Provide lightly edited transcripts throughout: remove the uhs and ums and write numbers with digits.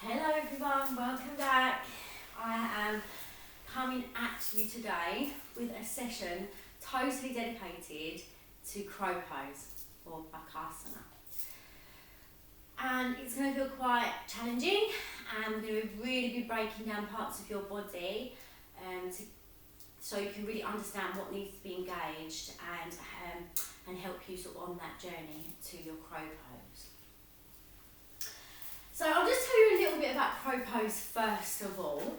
Hello everyone, welcome back. I am coming at you today with a session totally dedicated to crow pose or Bakasana. And it's going to feel quite challenging, and we're going to really be breaking down parts of your body so you can really understand what needs to be engaged and help you sort of on that journey to your crow pose. So I'll just tell you a little bit about crow pose first of all.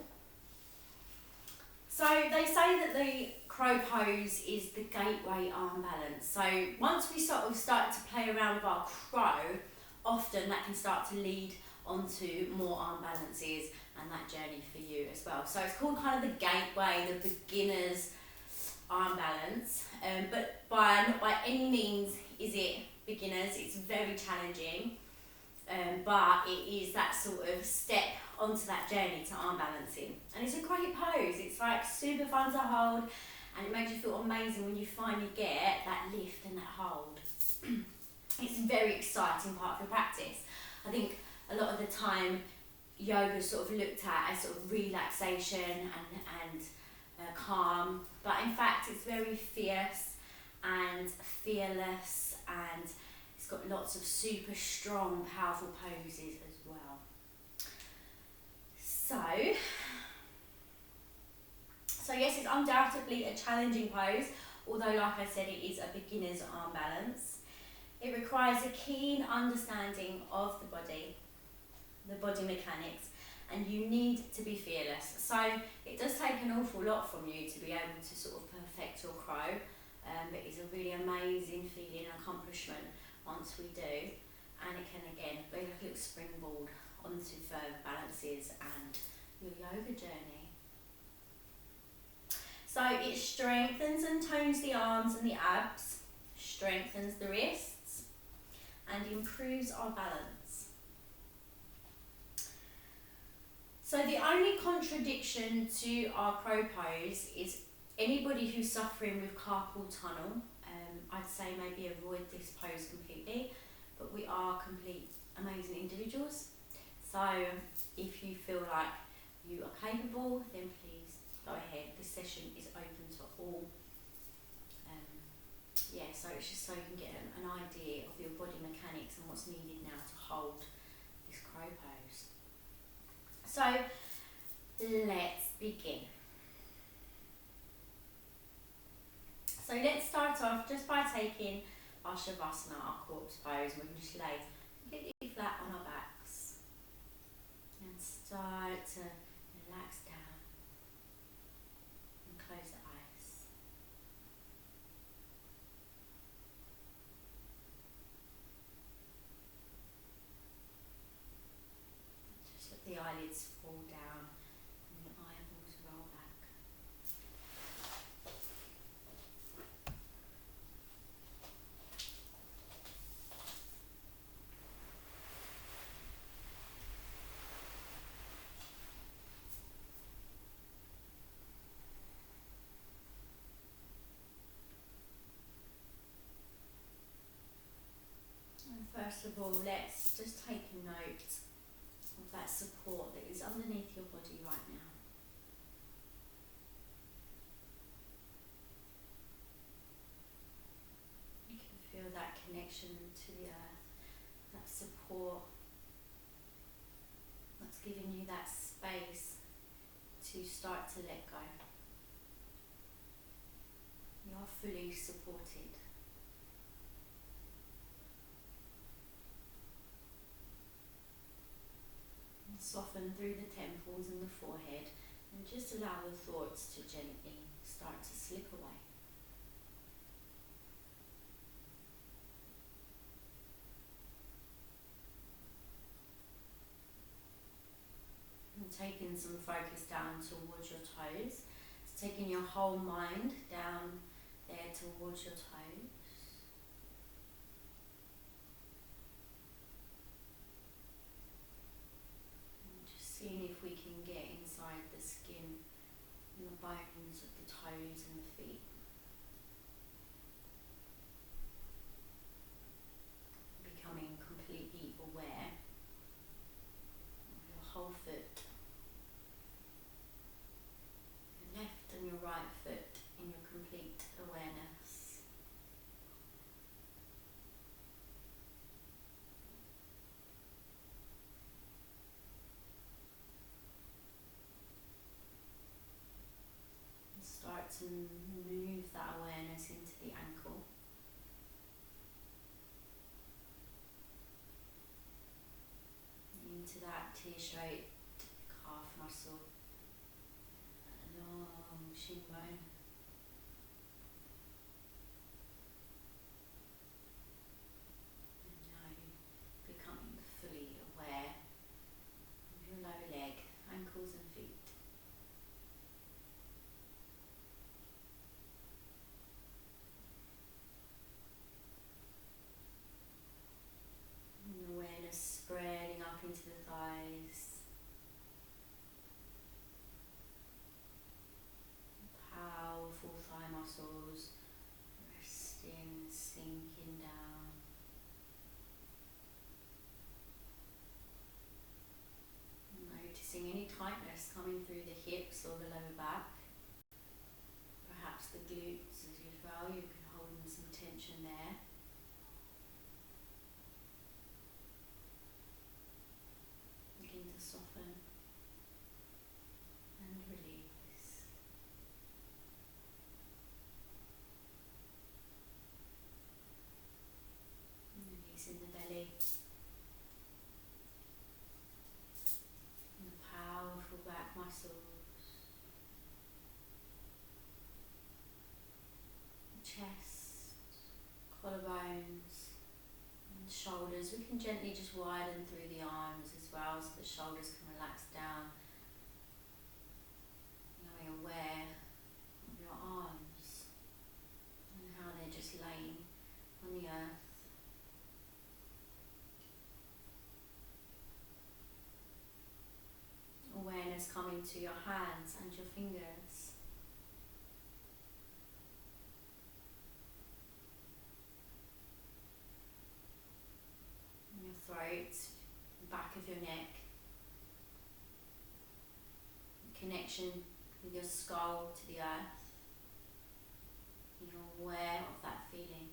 So they say that the crow pose is the gateway arm balance. So once we sort of start to play around with our crow, often that can start to lead onto more arm balances and that journey for you as well. So it's called kind of the gateway, the beginner's arm balance. But not by any means is it beginners, it's very challenging. But it is that sort of step onto that journey to arm balancing. And it's a great pose. It's like super fun to hold, and it makes you feel amazing when you finally get that lift and that hold. It's a very exciting part of your practice. I think a lot of the time yoga is sort of looked at as sort of relaxation and calm, but in fact it's very fierce and fearless, and it's got lots of super strong, powerful poses as well. So yes, it's undoubtedly a challenging pose, although like I said, it is a beginner's arm balance. It requires a keen understanding of the body mechanics, and you need to be fearless. So it does take an awful lot from you to be able to sort of perfect your crow, but it's a really amazing feeling and accomplishment once we do, and it can again be like a little springboard onto further balances and your yoga journey. So it strengthens and tones the arms and the abs, strengthens the wrists, and improves our balance. So the only contradiction to our crow pose is anybody who's suffering with carpal tunnel, I'd say maybe avoid this pose completely, but we are complete amazing individuals. So if you feel like you are capable, then please go ahead. This session is open to all. So it's just so you can get an idea of your body mechanics and what's needed now to hold this crow pose. So let's begin. So let's start off just by taking our Shavasana, our corpse pose, and we can just lay completely flat on our backs and start to relax down and close the eyes. Just let the eyelids fall down and the eyeballs roll back. First of all, let's just take a note of that support that is underneath your body right now. You can feel that connection to the earth, that support that's giving you that space to start to let go. You are fully supported. Soften through the temples and the forehead, and just allow the thoughts to gently start to slip away. And taking some focus down towards your toes, it's taking your whole mind down there towards your toes. Seeing if we can get inside the skin and the bones of the toes and the feet. Becoming completely aware of your whole into that tear straight calf muscle, long shin bone. And now you're becoming fully aware of your lower leg, ankles and feet. And awareness spreading up into the thighs. Powerful thigh muscles resting, sinking down. Noticing any tightness coming through the hips or the lower back. Perhaps the glutes as well, you can hold in some tension there. Begin to soften and release. And releasing the belly. And the powerful back muscles. Chest, collarbones, and shoulders. We can gently just widen through the arms as well, so the shoulders can relax down. Becoming aware of your arms and how they're just laying on the earth. Awareness coming to your hands and your fingers. Your throat, back of your neck, connection with your skull to the earth. You're aware of that feeling.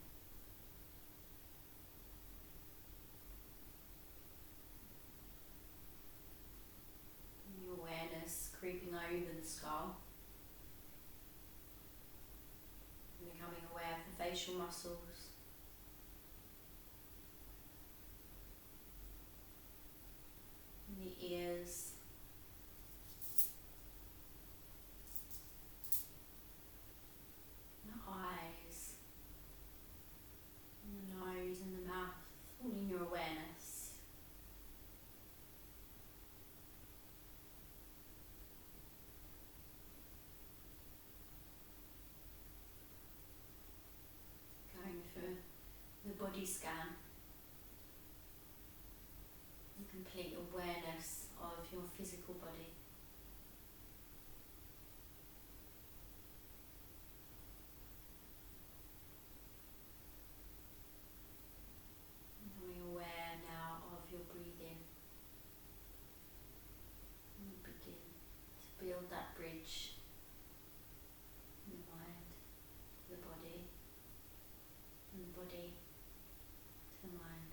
And your awareness creeping over the skull. And becoming aware of the facial muscles. The ears, the eyes, and the nose and the mouth, all in your awareness. Going for the body scan. Complete awareness of your physical body. Becoming aware now of your breathing. And begin to build that bridge from the mind to the body, and the body to the mind.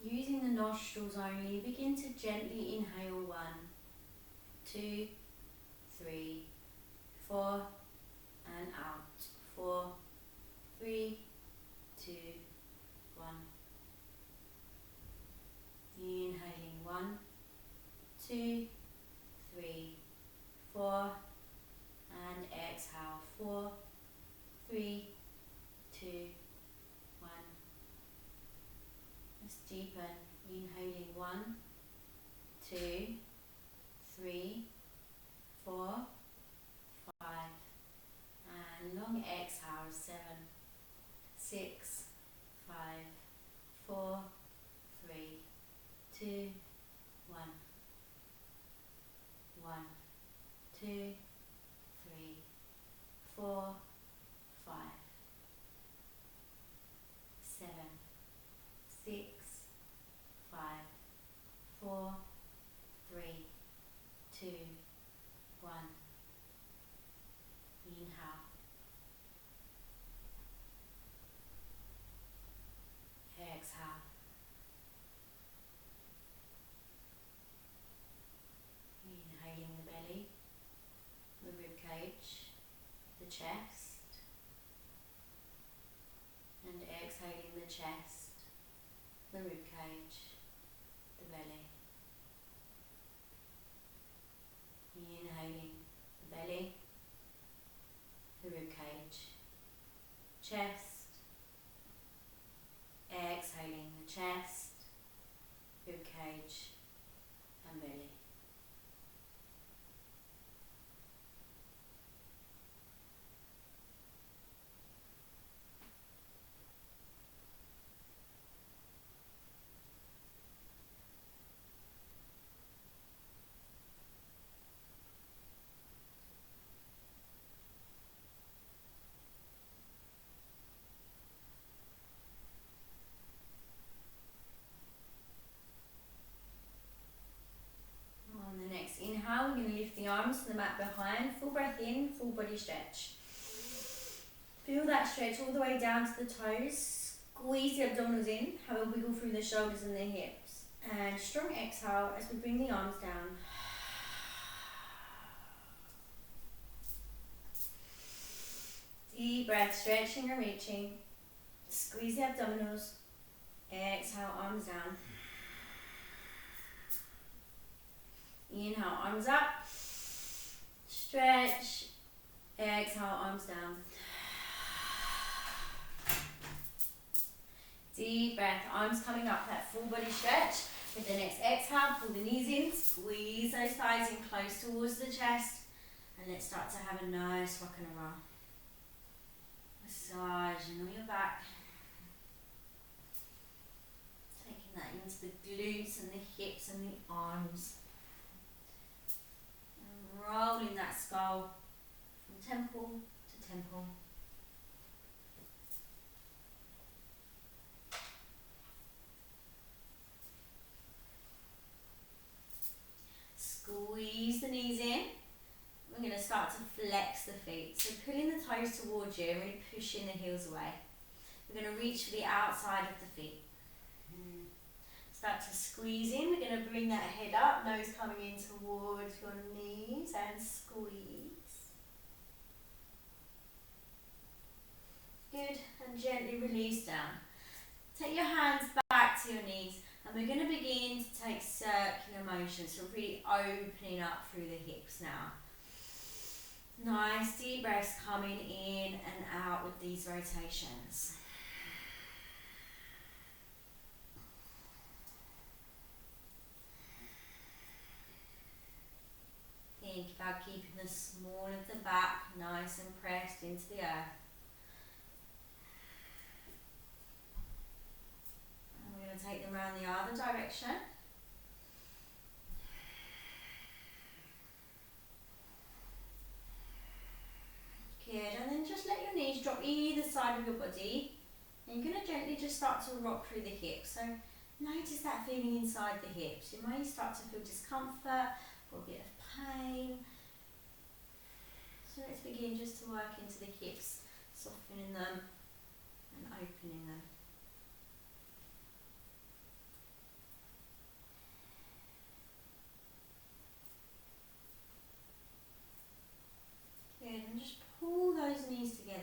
Using the nostrils only, begin to gently inhale 1, 2, 3, 4, and out. 4, 3, 2, 1. Inhaling 1, 2, 3, 4, and exhale 4, 3, 2, 1. Let's deepen. Inhaling 1, 2, 3, 4, 5, and long exhale 7, 6, 5, 4, 3, 2, 1. 1, 2, 3, 4, 5, 7, 6, 5, 4, 3, 2, 1. Inhale. Exhale. Inhaling the belly, the rib cage, the chest. chest, the rib cage, the belly. Inhaling the belly, the rib cage, chest. Exhaling the chest, rib cage and belly. On the next inhale, we're going to lift the arms to the mat behind. Full breath in, full body stretch. Feel that stretch all the way down to the toes. Squeeze the abdominals in. Have a wiggle through the shoulders and the hips. And strong exhale as we bring the arms down. Deep breath, stretching and reaching. Squeeze the abdominals. Exhale, arms down. Inhale, arms up. Stretch. Exhale, arms down. Deep breath, arms coming up, that full body stretch. With the next exhale, pull the knees in, squeeze those thighs in close towards the chest. And let's start to have a nice rock and roll. Massaging on your back. Taking that into the glutes and the hips and the arms. And rolling that skull from temple to temple. Squeeze the knees in. We're going to start to flex the feet. So pulling the toes towards you and really pushing the heels away. We're going to reach for the outside of the feet. Start to squeeze in. We're going to bring that head up, nose coming in towards your knees and squeeze. Good, and gently release down. Take your hands back to your knees and we're going to begin to take circular motions, so really opening up through the hips now. Nice deep breaths coming in and out with these rotations. Think about keeping the small of the back nice and pressed into the earth. And we're going to take them around the other direction. Good, and then just let your knees drop either side of your body. And you're going to gently just start to rock through the hips. So notice that feeling inside the hips. You may start to feel discomfort or a bit of pain. So let's begin just to work into the hips, softening them and opening them. Good, and just pull those knees together.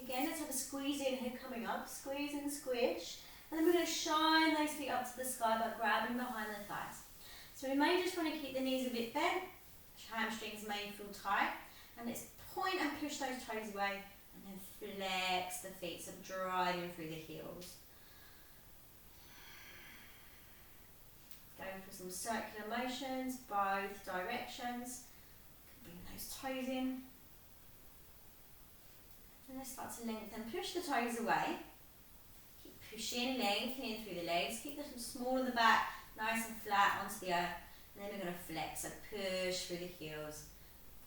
Again, let's have a squeeze in, head coming up, squeeze and squish. And then we're going to shine those feet up to the sky by grabbing behind the thighs. So we may just want to keep the knees a bit bent, hamstrings may feel tight. And let's point and push those toes away and then flex the feet, so driving through the heels. Going for some circular motions, both directions. Bring those toes in. And let's start to lengthen, push the toes away. Keep pushing, lengthening through the legs. Keep the small of the back nice and flat onto the earth. And then we're going to flex, so push through the heels.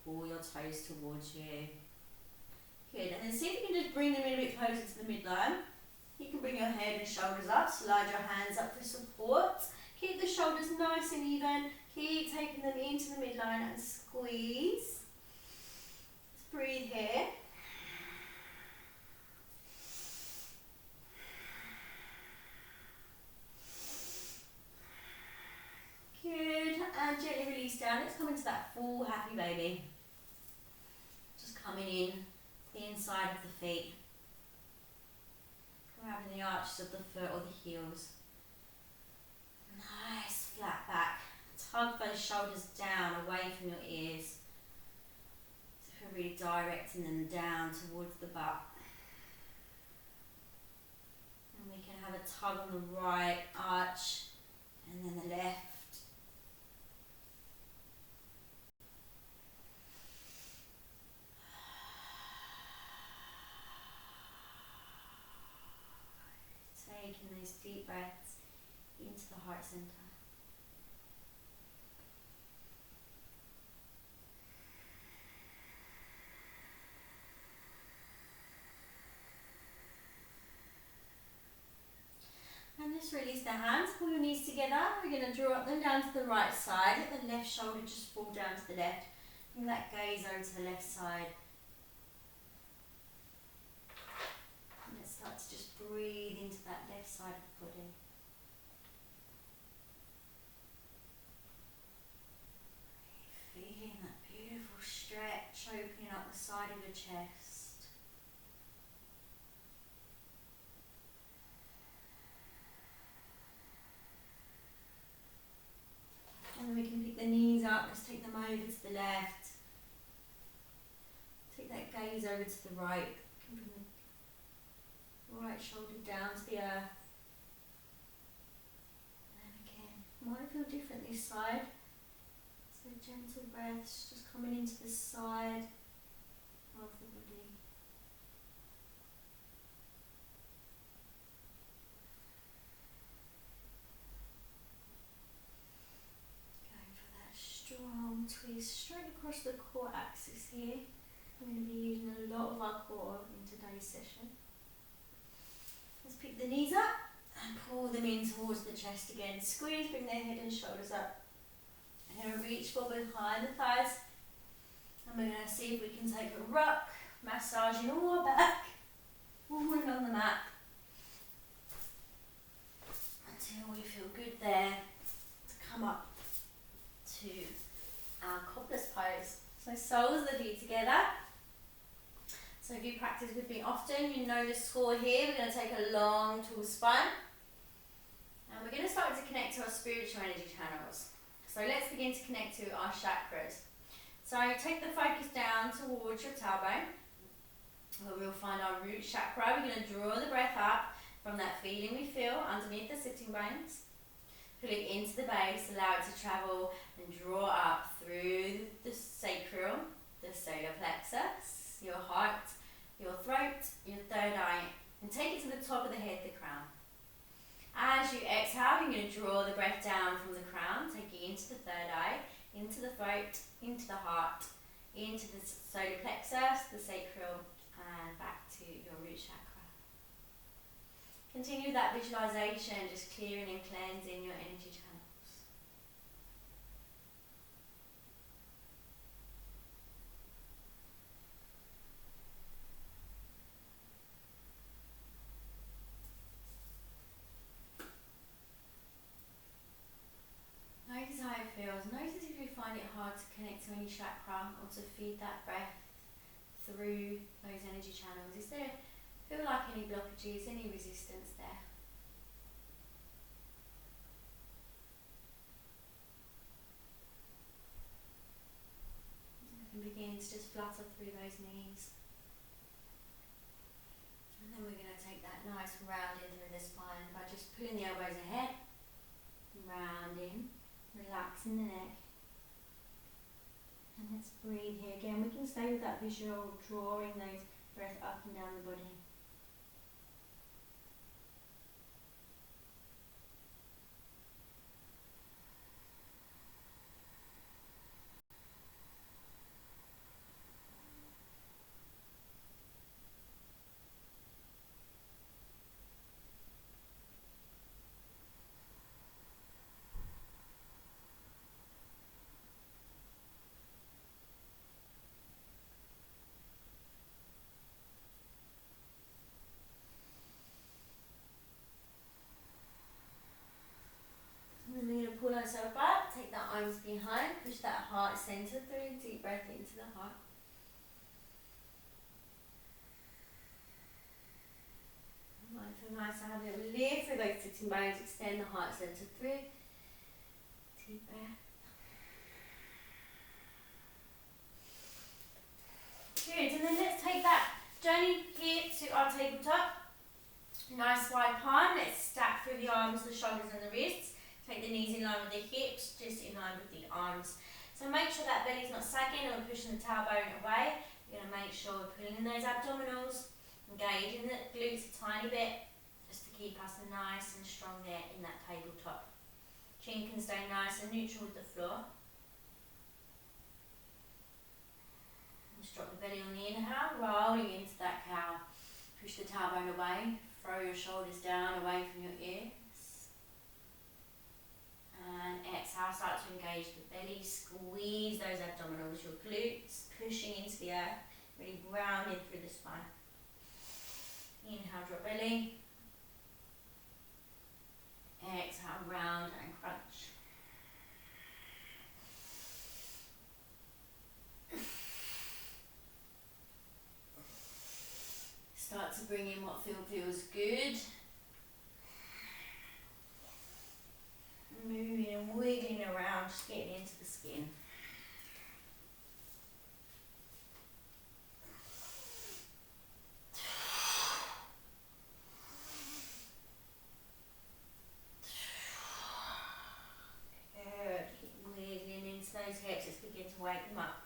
Pull your toes towards you. Good, and then see if you can just bring them in a bit closer to the midline. You can bring your head and shoulders up, slide your hands up for support. Keep the shoulders nice and even. Keep taking them into the midline and squeeze. Let's breathe here. Good, and gently release down. Let's come into that full happy baby. Just coming in the inside of the feet. Grabbing the arches of the foot or the heels. Nice flat back. Tug those shoulders down away from your ears. So we're really directing them down towards the butt. And we can have a tug on the right arch and then the left. Taking those deep breaths into the heart center. And just release the hands, pull your knees together. We're going to draw them down to the right side. Let the left shoulder just fall down to the left. Bring that gaze over to the left side. And let's start to just breathe into that left side of the body. Feeling that beautiful stretch, opening up the side of your chest. And then we can pick the knees up, let's take them over to the left. Take that gaze over to the right. Bring the right shoulder down to the earth. And again, might feel different this side. So gentle breaths just coming into the side of the body. Strong twist straight across the core axis here. We're going to be using a lot of our core in today's session. Let's pick the knees up and pull them in towards the chest again. Squeeze, bring their head and shoulders up. And going to reach forward behind the thighs. And we're going to see if we can take a rock, massaging all our back, falling on the mat. Until we feel good there to come up to our cobbler's pose. So soles of the feet together. So if you practice with me often, you know the score here. We're going to take a long, tall spine. And we're going to start to connect to our spiritual energy channels. So let's begin to connect to our chakras. So take the focus down towards your tailbone, where we'll find our root chakra. We're going to draw the breath up from that feeling we feel underneath the sitting bones. Pull it into the base, allow it to travel and draw up through the sacral, the solar plexus, your heart, your throat, your third eye, and take it to the top of the head, the crown. As you exhale, you're going to draw the breath down from the crown, take it into the third eye, into the throat, into the heart, into the solar plexus, the sacral, and back to your root chakra. Continue that visualization, just clearing and cleansing your energy channels. Notice how it feels. Notice if you find it hard to connect to any chakra or to feed that breath through those energy channels. Is there feel like any blockages, any resistance there? You can begin to just flutter through those knees. And then we're going to take that nice rounding through the spine by just pulling the elbows ahead, rounding, relaxing the neck. And let's breathe here again. We can stay with that visual, drawing those breath up and down the body. Pull ourselves back, take that arms behind, push that heart center through, deep breath into the heart. Mindful Nice to have a little lift through those sitting bones, extend the heart centre through. Deep breath. Good, and then let's take that journey here to our tabletop. Nice wide palm, let's stack through the arms, the shoulders and the wrists. Take the knees in line with the hips, just in line with the arms. So make sure that belly's not sagging or pushing the tailbone away. You're going to make sure we're pulling in those abdominals, engaging the glutes a tiny bit, just to keep us nice and strong there in that tabletop. Chin can stay nice and neutral with the floor. Just drop the belly on the inhale, rolling into that cow. Push the tailbone away, throw your shoulders down away from your ears. And exhale, start to engage the belly, squeeze those abdominals, your glutes pushing into the earth, really rounding through the spine. Inhale, drop belly. Exhale, round and crunch. Start to bring in what feels good. Moving and wiggling around, just getting into the skin. Good. Keep wiggling into those hips. Let's begin to wake them up.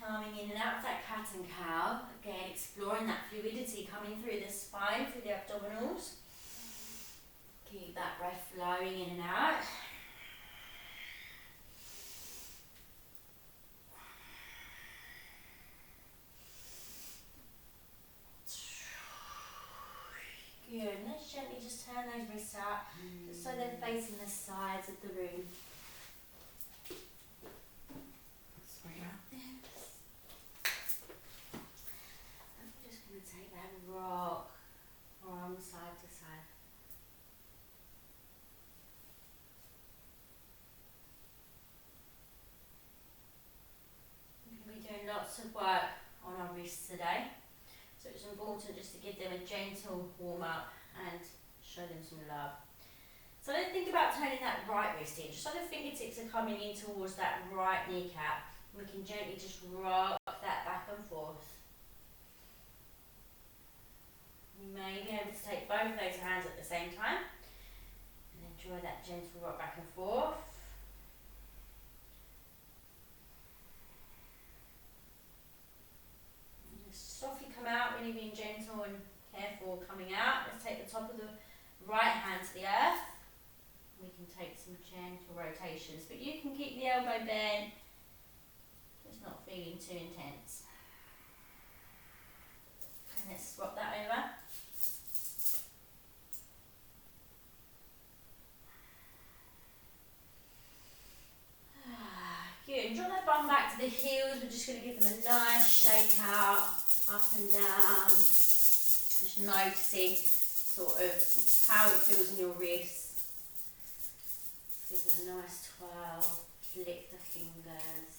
Coming in and out of that cat and cow. Again, exploring that fluidity coming through the spine, through the abdominals. Keep that breath flowing in and out. Good. And let's gently just turn those wrists out, just so they're facing the sides of the room. Sorry about this. I'm just going to take that rock from side to side. We're going to be doing lots of work on our wrists today. So it's important just to give them a gentle warm up and show them some love. So let's think about turning that right wrist in, just so the fingertips are coming in towards that right kneecap. We can gently just rock that back and forth. You may be able to take both of those hands at the same time and enjoy that gentle rock back and forth. Softly come out, really being gentle and careful coming out. Let's take the top of the right hand to the earth. We can take some gentle rotations, but you can keep the elbow bent, just not feeling too intense. And let's swap that over. Good, and draw that bum back to the heels. We're just going to give them a nice shake out, up and down. Just noticing sort of how it feels in your wrists. Give them a nice twirl, flick the fingers.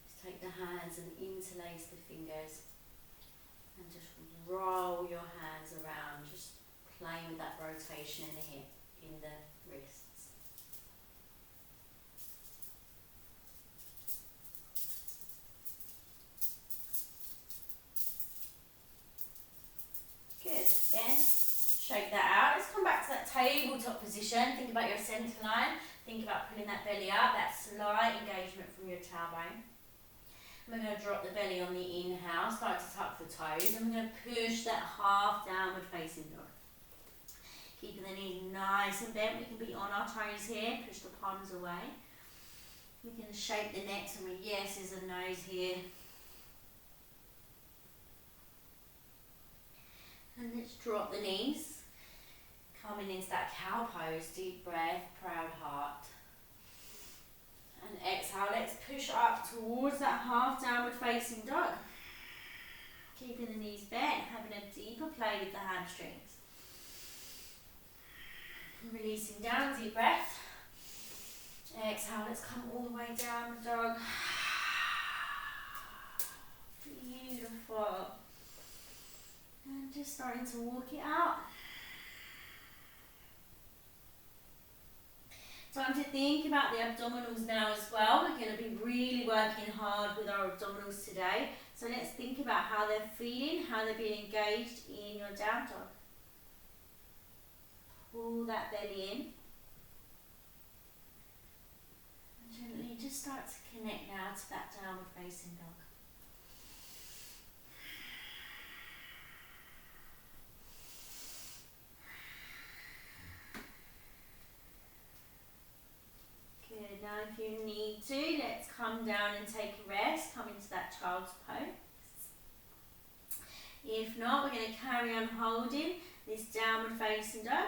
Just take the hands and interlace the fingers. And just roll your hands around, just playing with that rotation in the hip, in the wrists. Good, then shake that out. Let's come back to that tabletop position. Think about your centre line. Think about pulling that belly up, that slight engagement from your tailbone. We're going to drop the belly on the inhale, start to tuck the toes, and we're going to push that half downward facing dog. Keeping the knees nice and bent. We can be on our toes here, push the palms away. We can shape the neck, so yeses and nos here. And let's drop the knees. Coming into that cow pose, deep breath, proud heart. And exhale, let's push up towards that half downward facing dog. Keeping the knees bent, having a deeper play with the hamstrings. Releasing down, deep breath. Exhale, let's come all the way down, dog. Beautiful. And just starting to walk it out. Time to think about the abdominals now as well. We're going to be really working hard with our abdominals today. So let's think about how they're feeling, how they're being engaged in your down dog. Pull that belly in. And gently just start to connect now to that downward facing dog. Good, now if you need to, let's come down and take a rest, come into that child's pose. If not, we're going to carry on holding this downward facing dog.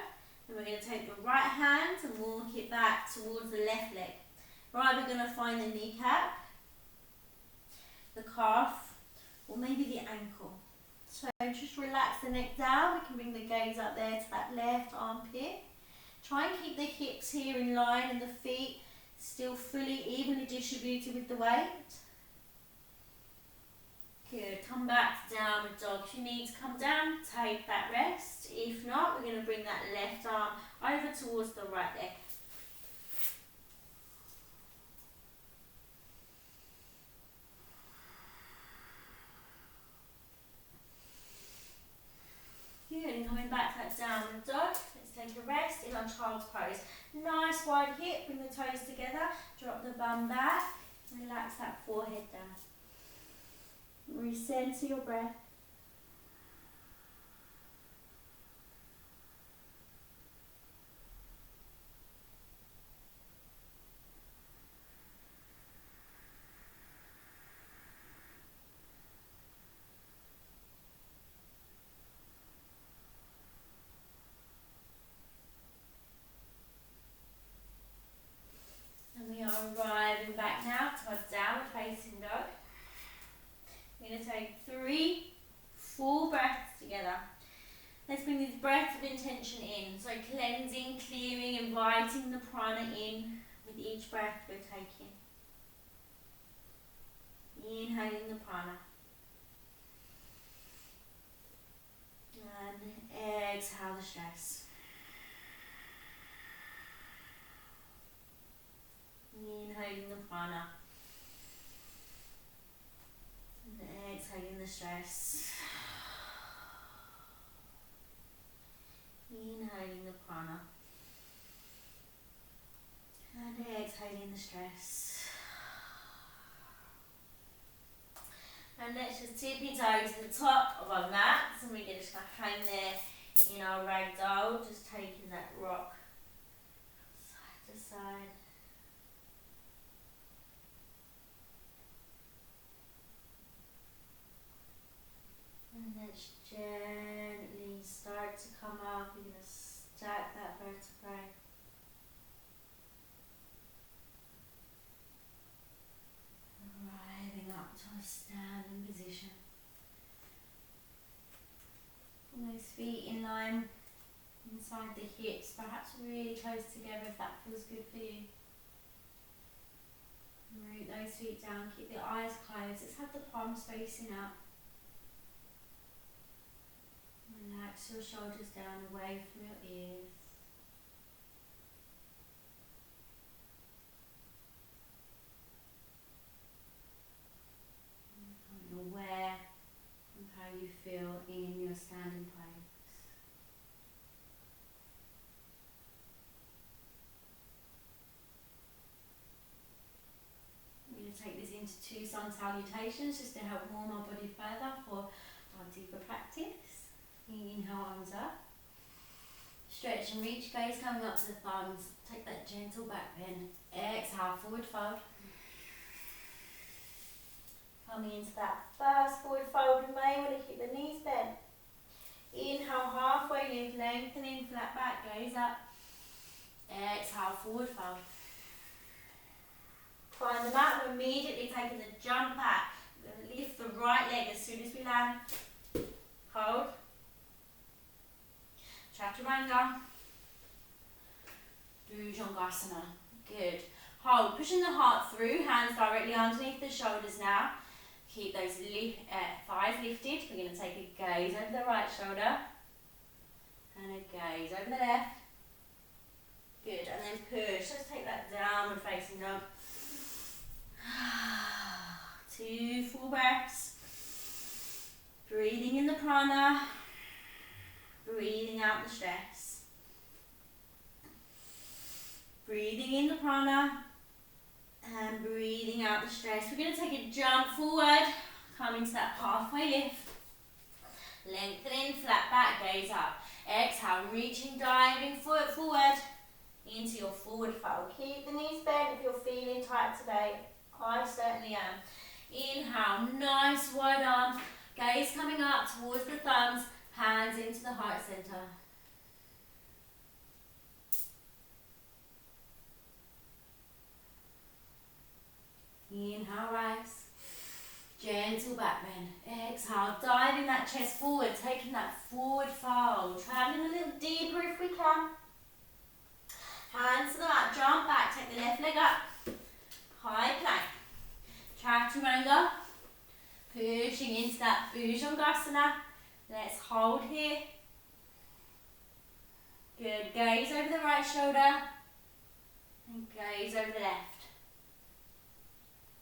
And we're going to take the right hand and walk it back towards the left leg. Right, we're going to find the kneecap, the calf, or maybe the ankle. So just relax the neck down. We can bring the gaze up there to that left armpit. Try and keep the hips here in line and the feet still fully evenly distributed with the weight. Good, come back to downward dog. If you need to come down, take that rest. If not, we're going to bring that left arm over towards the right leg. Good, and coming back to that downward dog, let's take a rest in our child's pose. Nice wide hip, bring the toes together, drop the bum back, relax that forehead down. Recenter your breath. And we are arriving back now to our downward facing dog. We're going to take 3 full breaths together. Let's bring this breath of intention in. So cleansing, clearing, inviting the prana in with each breath we're taking. Inhaling the prana. And exhale the stress. Inhaling the prana. And exhaling the stress. Inhaling the prana. And exhaling the stress. And let's just tippy toe to the top of our mats, and we're just going to hang there in our ragdoll, just taking that rock side to side. And let's gently start to come up. We're going to stack that vertebrae. Arriving up to a standing position. Bring those feet in line inside the hips, perhaps really close together if that feels good for you. Root those feet down, keep the eyes closed. Let's have the palms facing out. Relax your shoulders down away from your ears. Becoming aware of how you feel in your standing pose. I'm going to take this into 2 sun salutations just to help warm our body further for our deeper practice. Inhale, arms up. Stretch and reach, gaze coming up to the thumbs. Take that gentle back bend. Exhale, forward fold. Coming into that first forward fold, we may want to keep the knees bent. Inhale, halfway lift, lengthening, flat back, gaze up. Exhale, forward fold. Find the mat, we're immediately taking the jump back. We're going to lift the right leg as soon as we land. Hold. Chaturanga. Bhujangasana. Good. Hold, pushing the heart through, hands directly underneath the shoulders now. Keep those thighs lifted. We're going to take a gaze over the right shoulder and a gaze over the left. Good, and then push. Let's take that downward facing dog. 2 full breaths. Breathing in the prana. Breathing out the stress. Breathing in the prana. And breathing out the stress. We're going to take a jump forward. Come into that halfway lift. Lengthening, flat back, gaze up. Exhale, reaching, diving foot forward into your forward fold. Keep the knees bent if you're feeling tight today. I certainly am. Inhale, nice wide arms. Gaze coming up towards the thumbs. Hands into the heart center. Inhale, rise. Gentle back bend. Exhale, diving that chest forward, taking that forward fold. Traveling a little deeper if we can. Hands to the mat, jump back, take the left leg up. High plank. Chaturanga. Pushing into that Bhujangasana. Let's hold here. Good, gaze over the right shoulder. And gaze over the left.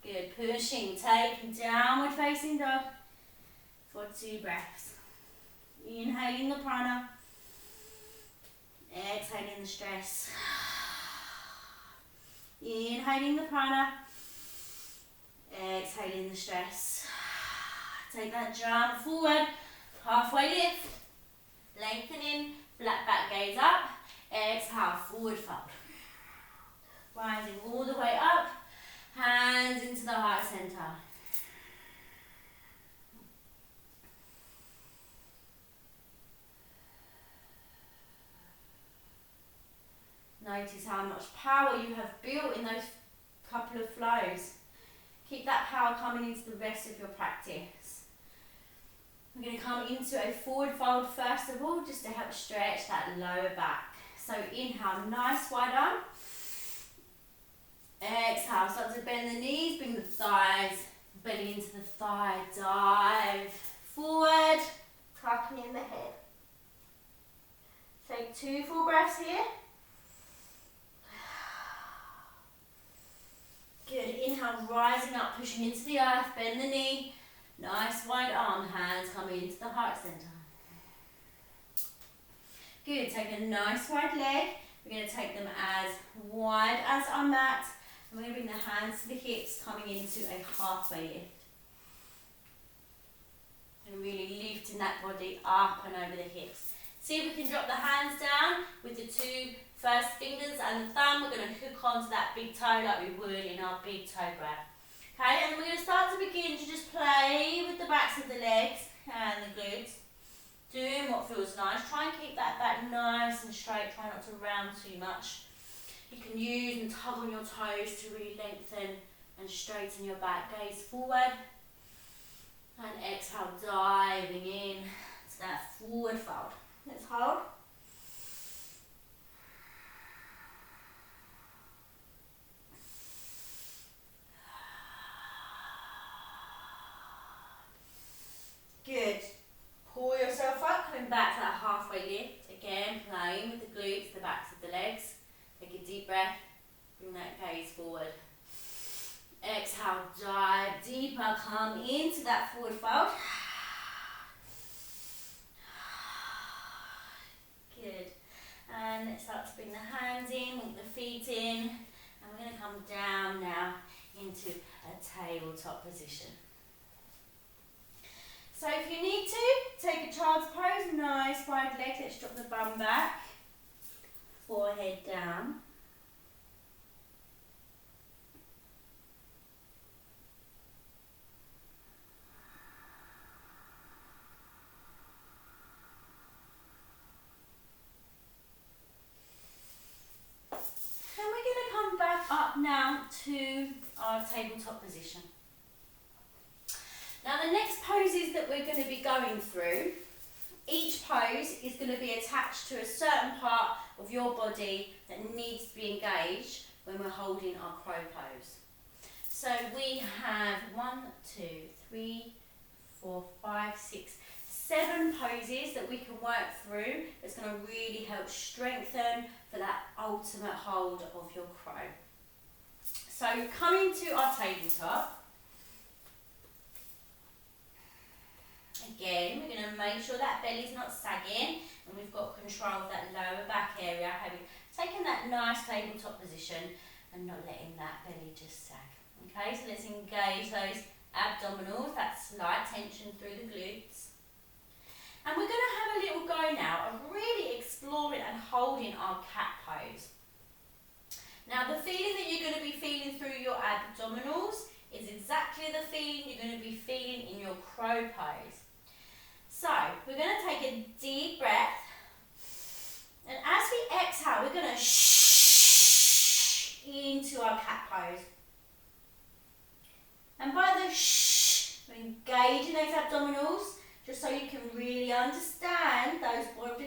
Good, pushing, taking downward facing dog for 2 breaths. Inhaling the prana. Exhaling the stress. Inhaling the prana. Exhaling the stress. Take that jump forward. Halfway lift. Lengthening. Flat back, gaze up. Exhale, forward fold. Rising all the way up. Hands into the heart center. Notice how much power you have built in those couple of flows. Keep that power coming into the rest of your practice. We're going to come into a forward fold first of all, just to help stretch that lower back. So inhale, nice wide arm. Exhale, start to bend the knees, bring the thighs, belly into the thigh, dive forward, tucking in the head. Take 2 full breaths here. Good, inhale, rising up, pushing into the earth, bend the knee, nice wide arm, hands coming into the heart center. Good, take a nice wide leg, we're going to take them as wide as our mat. I'm going to bring the hands to the hips, coming into a halfway lift. And really lifting that body up and over the hips. See if we can drop the hands down with the 2 first fingers and the thumb. We're going to hook onto that big toe like we would in our big toe grab. Okay, and we're going to start to begin to just play with the backs of the legs and the glutes. Doing what feels nice. Try and keep that back nice and straight. Try not to round too much. You can use and tug on your toes to really lengthen and straighten your back. Gaze forward and exhale, diving in to that forward fold. Let's hold. Good. Pull yourself up, coming back to that halfway lift. Again, playing with the glutes, the backs of the legs. Take a deep breath, bring that gaze forward. Exhale, dive deeper, come into that forward fold. Good. And let's start to bring the hands in, link the feet in. And we're going to come down now into a tabletop position. So if you need to, take a child's pose, nice wide leg. Let's drop the bum back. Forehead down. And we're going to come back up now to our tabletop position. Now the next poses that we're going to be going through, each pose is going to be attached to a certain part of your body that needs to be engaged when we're holding our crow pose. So we have 1, 2, 3, 4, 5, 6, 7 poses that we can work through. That's going to really help strengthen for that ultimate hold of your crow. So coming to our tabletop. Again, we're going to make sure that belly's not sagging and we've got control of that lower back area, having taken that nice tabletop position and not letting that belly just sag. Okay, so let's engage those abdominals, that slight tension through the glutes. And we're going to have a little go now of really exploring and holding our cat pose. Now the feeling that you're going to be feeling through your abdominals is exactly the feeling you're going to be feeling in your crow pose. So we're going to take a deep breath, and as we exhale we're going to shh into our cat pose. And by the shh, we're engaging those abdominals just so you can really understand those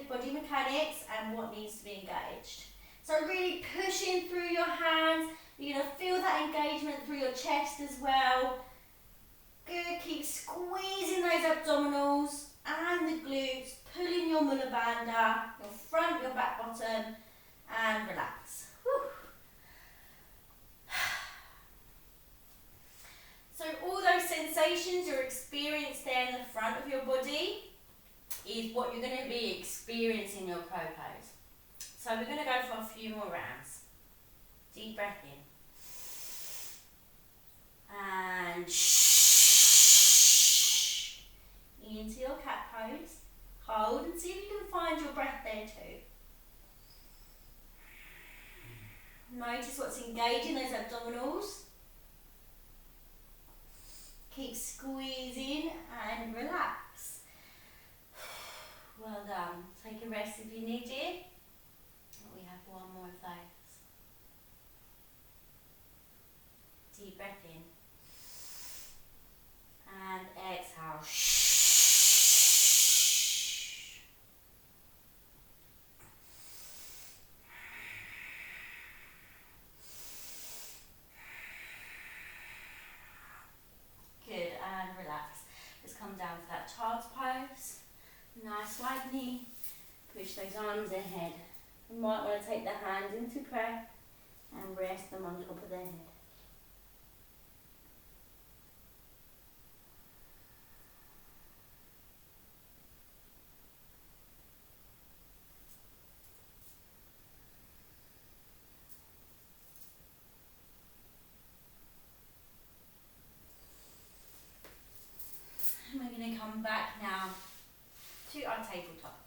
body mechanics and what needs to be engaged. So really pushing through your hands. You're going to feel that engagement through your chest as well. Good, keep squeezing those abdominals and the glutes, pulling your mula bandha, your front, your back bottom, and relax. Whew. So all those sensations you're experiencing there in the front of your body is what you're going to be experiencing in your crow pose. So we're going to go for a few more rounds. Deep breath in. And shh into your cat pose. Hold and see if you can find your breath there too. Notice what's engaging those abdominals. Keep squeezing and relax. Well done. Take a rest if you need it. We have one more of those. Deep breath in. And exhale. Good, and relax. Let's come down to that child's pose. Nice wide knee. Push those arms ahead. You might want to take the hands into prayer and rest them on top of their head. And we're going to come back now to our tabletop.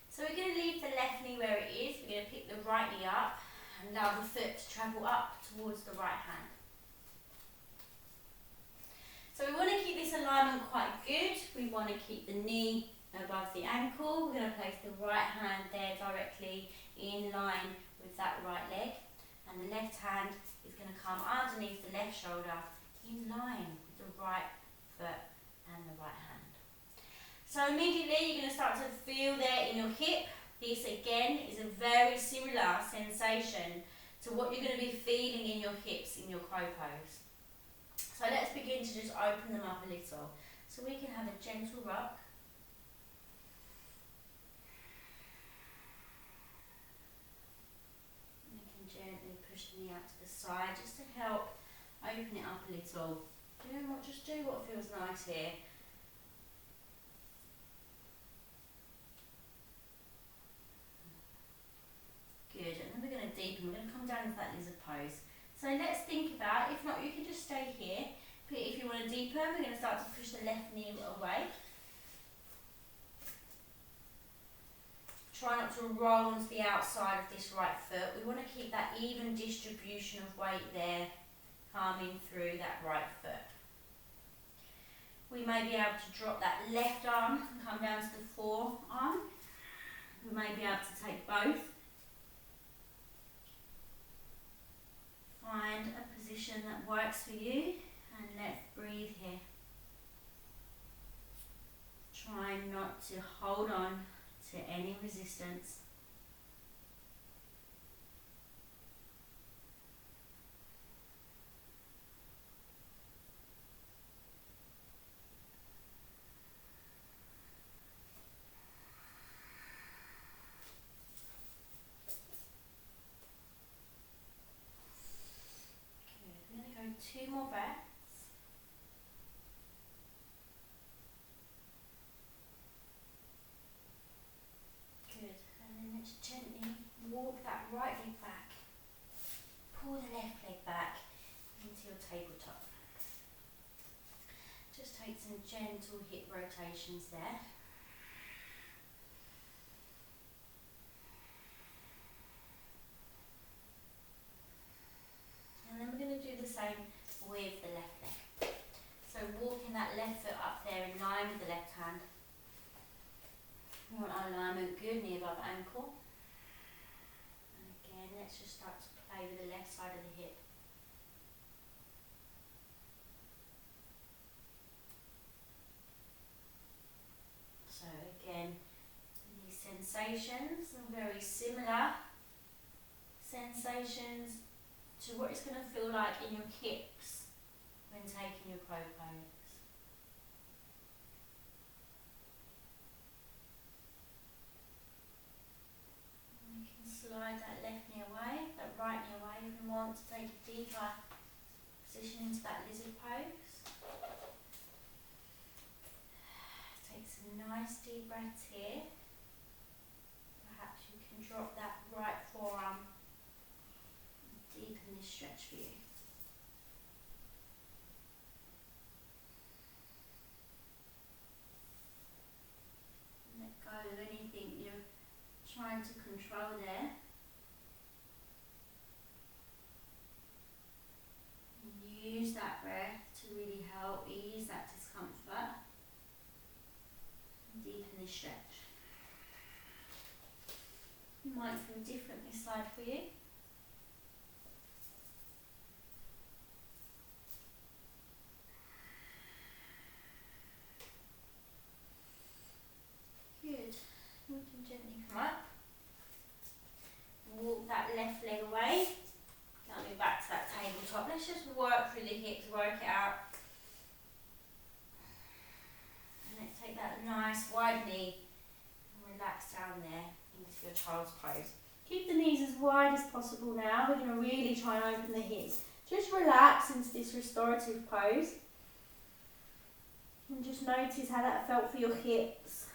So we're going to leave the left knee where it is. We're going to pick the right knee up and allow the foot to travel up towards the right hand. So we want to keep this alignment quite good. We want to keep the knee above the ankle. We're going to place the right hand there directly in line with that right leg. And the left hand is going to come underneath the left shoulder in line with the right foot and the right hand. So immediately you're going to start to feel there in your hip. This again is a very similar sensation to what you're going to be feeling in your hips in your crow pose. So let's begin to just open them up a little. So we can have a gentle rock. We can gently push the knee out to the side just to help open it up a little. Just do what feels nice here. Good, and then we're going to deepen. We're going to come down into that lizard pose. So let's think about, if not, you can just stay here. But if you want to deepen, we're going to start to push the left knee away. Try not to roll onto the outside of this right foot. We want to keep that even distribution of weight there, coming through that right foot. We may be able to drop that left arm and come down to the forearm. We may be able to take both. Find a position that works for you and let's breathe here. Try not to hold on to any resistance. Good. I'm going to go 2 more breaths. Let's gently walk that right leg back. Pull the left leg back into your tabletop. Just take some gentle hip rotations there. And then we're going to do the same with the left leg. So walking that left foot up there in line with the left hand. We want our alignment good, knee above ankle. And again, let's just start to play with the left side of the hip. So again, these sensations are very similar sensations to what it's going to feel like in your hips when taking your crow pose. Slide that left knee away, that right knee away if you want to take a deeper position into that lizard pose. Take some nice deep breaths here. Perhaps you can drop that right forearm and deepen this stretch for you. Let go of anything you're trying to control there. Use that breath to really help ease that discomfort and deepen this stretch. You might feel different this side for you. Good. We can gently come up. Walk that left leg away. Coming back to that tabletop. Let's just work through the hips, work it out. And let's take that nice wide knee and relax down there into your child's pose. Keep the knees as wide as possible now. We're going to really try and open the hips. Just relax into this restorative pose. And just notice how that felt for your hips.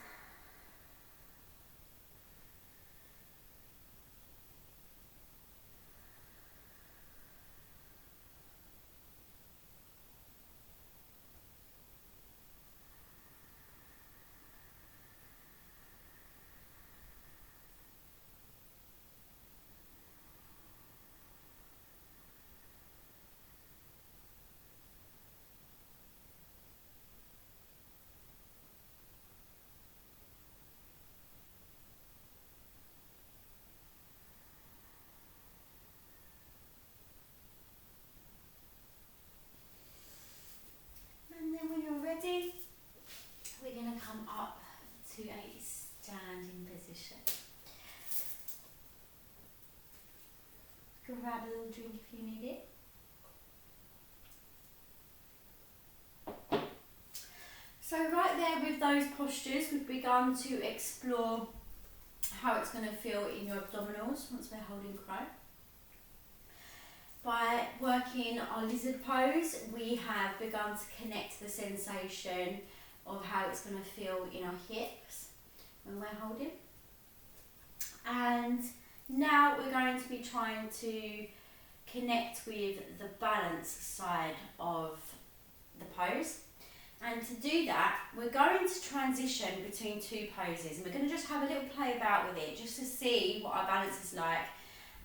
We're going to come up to a standing position. Grab a little drink if you need it. So right there with those postures, we've begun to explore how it's going to feel in your abdominals once we're holding crow. By working our lizard pose, we have begun to connect the sensation of how it's going to feel in our hips when we're holding. And now we're going to be trying to connect with the balance side of the pose. And to do that, we're going to transition between 2 poses. And we're going to just have a little play about with it, just to see what our balance is like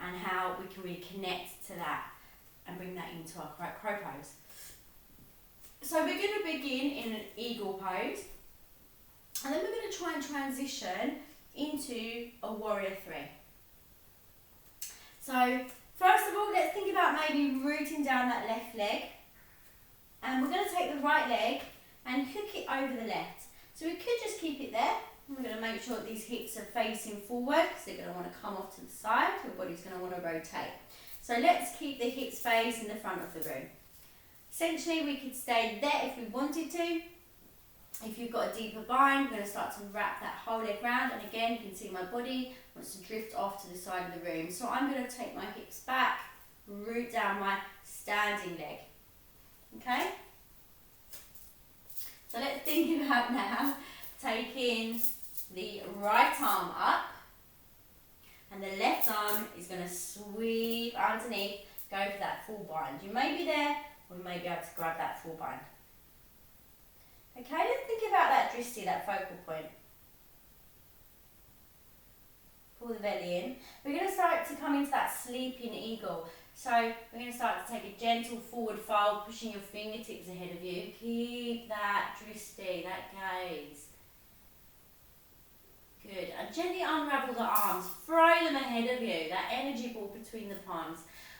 and how we can really connect to that and bring that into our crow pose. So we're going to begin in an eagle pose, and then we're going to try and transition into a warrior 3. So first of all, let's think about maybe rooting down that left leg, and we're going to take the right leg and hook it over the left. So we could just keep it there, We're going to make sure that these hips are facing forward because they're going to want to come off to the side. Your body's going to want to rotate. So let's keep the hips facing the front of the room. Essentially, we could stay there if we wanted to. If you've got a deeper bind, we're going to start to wrap that whole leg round. And again, you can see my body wants to drift off to the side of the room. So I'm going to take my hips back, root down my standing leg. Okay? So let's think about now taking the right arm up, and the left arm is going to sweep underneath, go for that full bind. You may be there, or you may be able to grab that full bind. Okay, let's think about that drishti, that focal point. Pull the belly in. We're going to start to come into that sleeping eagle. So we're going to start to take a gentle forward fold, pushing your fingertips ahead of you. Keep that drishti, that gaze. Good. And gently unravel the arms. Throw them ahead of you. That energy ball between the palms.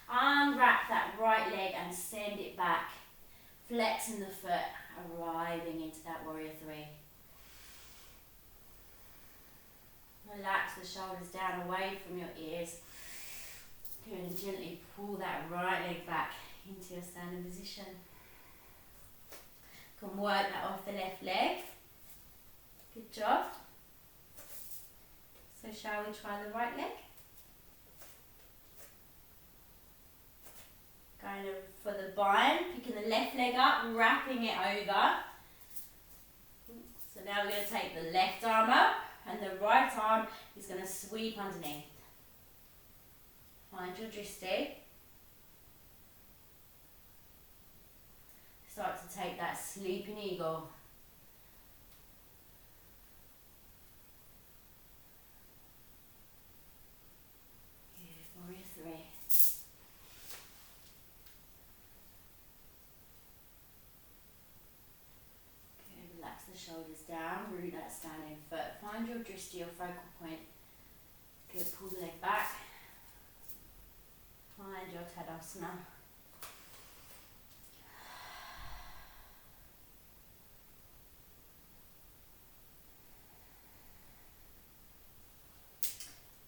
Unwrap that right leg and send it back. Flexing the foot, arriving into that warrior three. Relax the shoulders down away from your ears. Good, and gently pull that right leg back into your standing position. You can work that off the left leg. Good job. So shall we try the right leg? Going for the bind, picking the left leg up, wrapping it over. So now we're going to take the left arm up, and the right arm is going to sweep underneath. Find your drishti. Start to take that sleeping eagle. Good, warrior three. Good, relax the shoulders down, root that standing foot. Find your drishti or focal point. Good, pull the leg back. Find your Tadasana.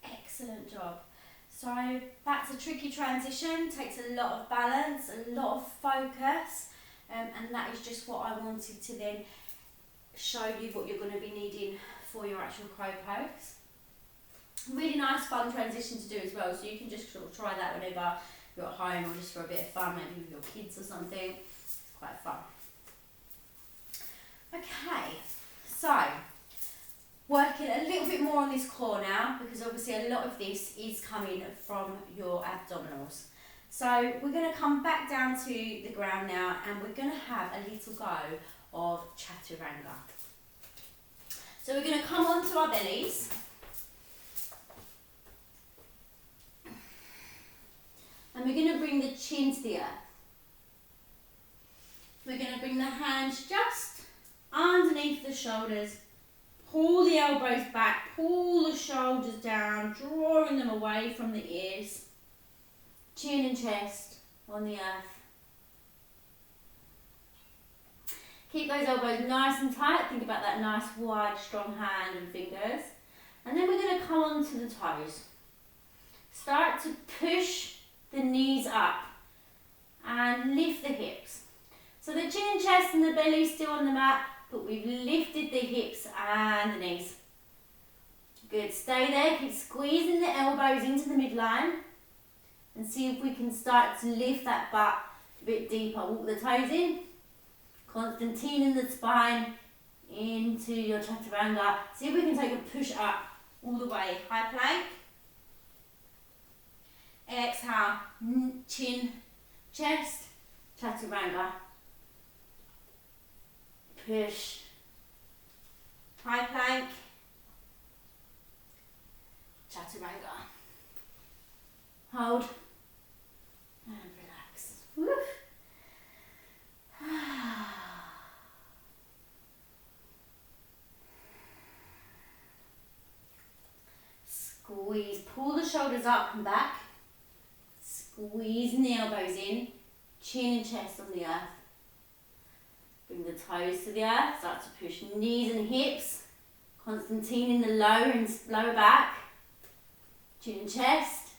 Excellent job. So that's a tricky transition, takes a lot of balance, a lot of focus, and that is just what I wanted to then show you what you're going to be needing for your actual crow pose. Really nice fun transition to do as well, so you can just sort of try that whenever you're at home or just for a bit of fun, maybe with your kids or something. It's quite fun. Okay, so working a little bit more on this core now, because obviously a lot of this is coming from your abdominals. So we're going to come back down to the ground now, and we're going to have a little go of chaturanga. So we're going to come onto our bellies. And we're going to bring the chin to the earth. We're going to bring the hands just underneath the shoulders. Pull the elbows back, pull the shoulders down, drawing them away from the ears. Chin and chest on the earth. Keep those elbows nice and tight. Think about that nice wide strong hand and fingers. And then we're going to come onto the toes. Start to push the knees up and lift the hips. So the chin and chest and the belly still on the mat, but we've lifted the hips and the knees. Good, stay there, keep squeezing the elbows into the midline and see if we can start to lift that butt a bit deeper. Walk the toes in, Constantine in the spine into your chaturanga. See if we can take a push up all the way. High plank. Exhale, chin, chest, chaturanga. Push. High plank. Chaturanga. Hold. And relax. Woo. Squeeze. Pull the shoulders up and back. Squeezing the elbows in, chin and chest on the earth. Bring the toes to the earth, start to push knees and hips, Constantine in the lower back, chin and chest.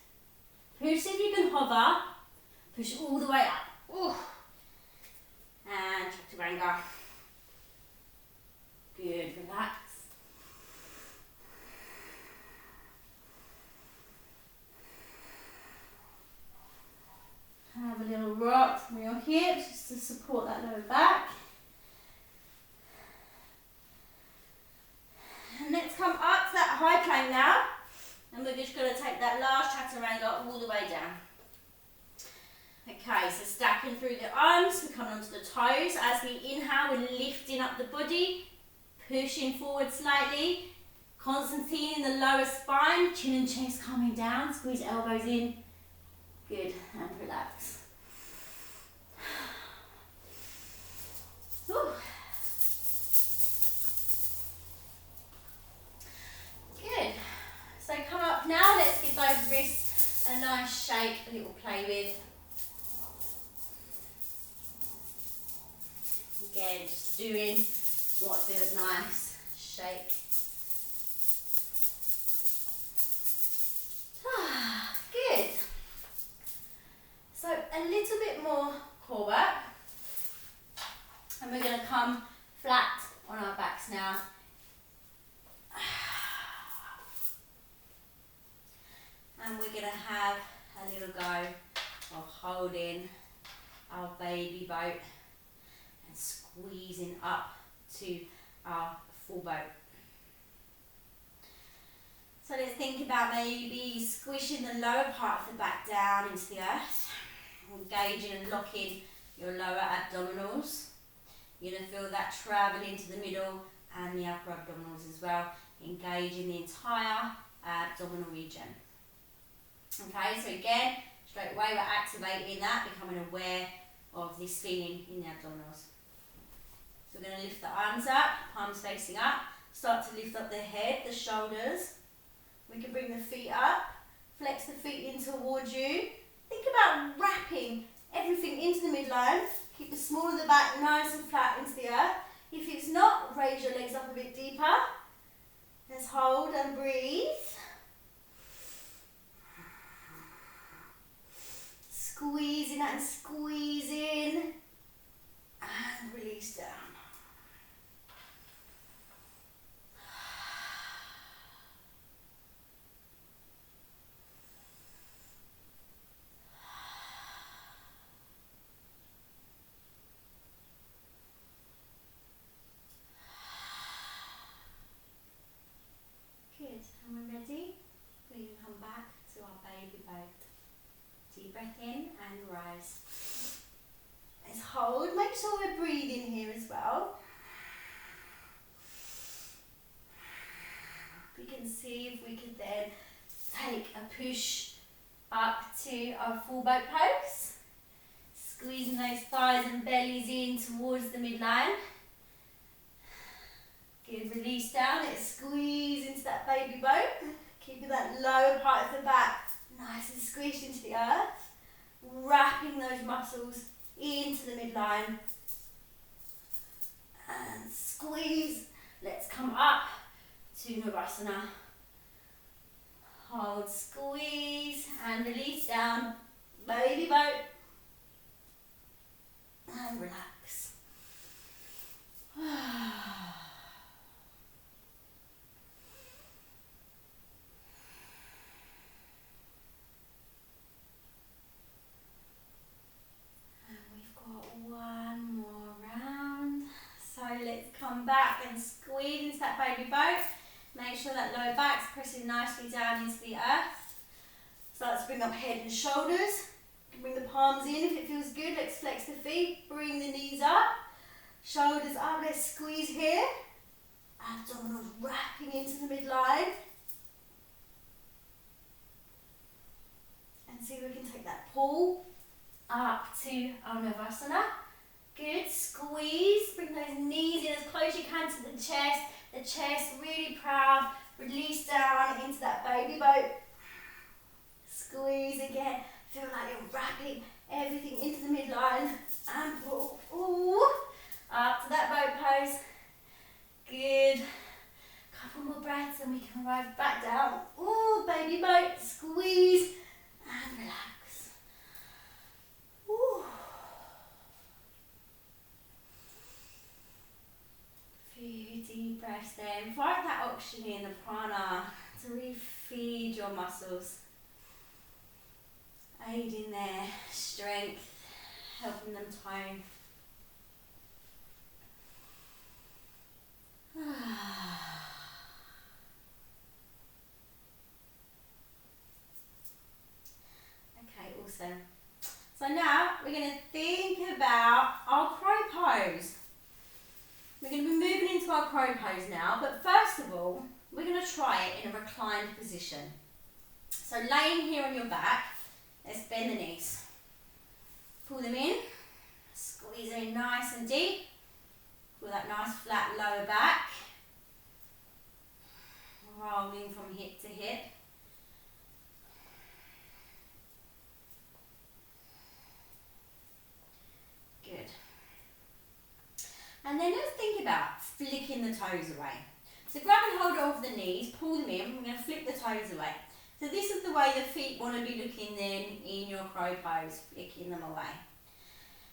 Push if you can hover. Push all the way up. Ooh. And chaturanga. Good, relax. Have a little rock from your hips just to support that lower back. And let's come up to that high plank now. And we're just going to take that last chaturanga all the way down. Okay, so stacking through the arms, we're coming onto the toes. As we inhale, we're lifting up the body, pushing forward slightly. Constantine in the lower spine, chin and chest coming down, squeeze elbows in. Good, and relax. Whew. Good. So come up now, let's give those wrists a nice shake, a little play with. Again, just doing what feels nice. Shake. Good. So a little bit more core work. And we're going to come flat on our backs now. And we're going to have a little go of holding our baby boat and squeezing up to our full boat. So let's think about maybe squishing the lower part of the back down into the earth, engaging and locking your lower abdominals. You're going to feel that travel into the middle and the upper abdominals as well, engaging the entire abdominal region. Okay, so again, straight away we're activating that, becoming aware of this feeling in the abdominals. So we're going to lift the arms up, palms facing up, start to lift up the head, the shoulders. We can bring the feet up, flex the feet in towards you. Think about wrapping everything into the midline. Keep the small of the back nice and flat into the earth. If it's not, raise your legs up a bit deeper. Let's hold and breathe. Squeezing out and squeezing. And release down. Good, and we're ready. We can come back to our baby boat. Deep breath in and rise. Let's hold. Make sure we're breathing here as well. We can see if we could then take a push up to our full boat pose. Squeezing those thighs and bellies in towards the midline. Good, release down. Let's squeeze into that baby boat. Keeping that lower part of the back nice and squished into the earth. Wrapping those muscles into the midline. And squeeze. Let's come up to Navasana. Hold, squeeze, and release down. Baby boat. And relax. One more round. So let's come back and squeeze into that baby boat. Make sure that lower back's pressing nicely down into the earth. Start to bring up head and shoulders. You can bring the palms in if it feels good. Let's flex the feet. Bring the knees up. Shoulders up. Let's squeeze here. Abdominals wrapping into the midline. And see if we can take that pull up to our Navasana. Good, squeeze, bring those knees in as close as you can to the chest really proud, release down into that baby boat. Squeeze again, feel like you're wrapping everything into the midline and pull, ooh, up to that boat pose. Good, Couple more breaths and we can arrive back down. Ooh, baby boat, squeeze and relax. Ooh. Few deep breaths there. Invite that oxygen in, the prana, to refeed your muscles. Aiding their strength, helping them tone. Okay, awesome. So now we're going to think about our crow pose. We're going to be moving into our crow pose now, but first of all, we're going to try it in a reclined position. So laying here on your back, let's bend the knees. Pull them in, squeeze them in nice and deep. Pull that nice flat lower back. Rolling from hip to hip. Good. And then let's think about flicking the toes away. So grab and hold over the knees, pull them in, we're going to flick the toes away. So this is the way the feet want to be looking then in your crow pose, flicking them away.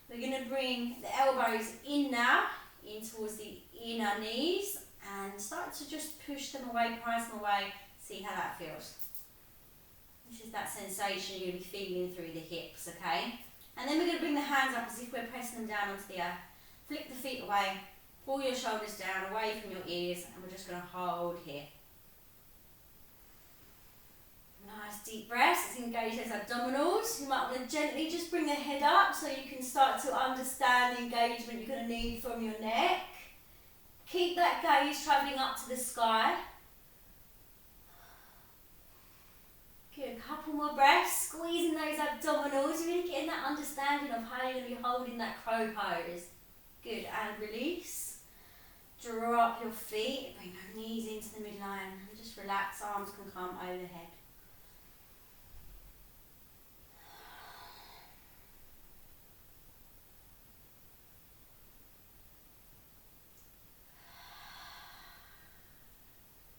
We're going to bring the elbows in now, in towards the inner knees, and start to just push them away, press them away, see how that feels. This is that sensation you're going to be feeling through the hips, okay? And then we're going to bring the hands up as if we're pressing them down onto the earth. Flick the feet away, pull your shoulders down, away from your ears, and we're just going to hold here. Nice deep breaths, let's engage those abdominals. You might want to gently just bring the head up so you can start to understand the engagement you're going to need from your neck. Keep that gaze travelling up to the sky. Good, couple more breaths, squeezing those abdominals, really getting that understanding of how you're going to be holding that crow pose. Good, and release. Drop your feet, bring your knees into the midline, and just relax, arms can come overhead.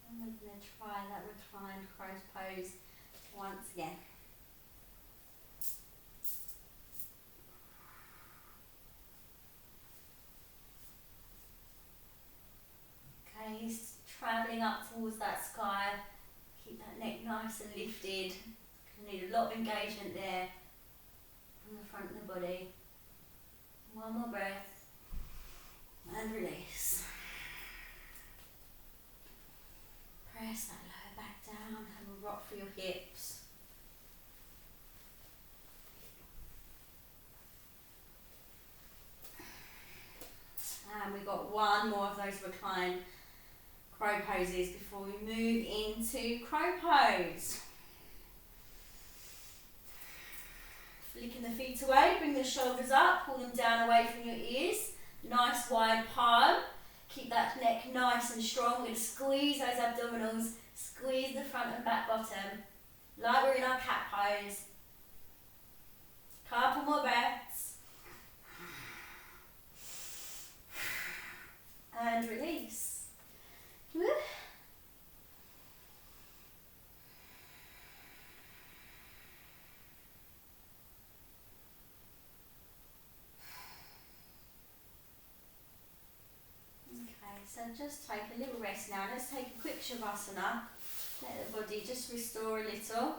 And we're going to try that reclined crow's pose once again. Gaze travelling up towards that sky. Keep that neck nice and lifted. You need a lot of engagement there from the front of the body. One more breath and release. Press that lower back down, have a rock for your hips. And we've got one more of those reclined crow poses before we move into crow pose. Flicking the feet away, bring the shoulders up, pull them down away from your ears. Nice wide palm. Keep that neck nice and strong. We're going to squeeze those abdominals, squeeze the front and back bottom. Like we're in our cat pose. Couple more breaths. And release. Woo. So just take a little rest now. Let's take a quick Shavasana. Let the body just restore a little.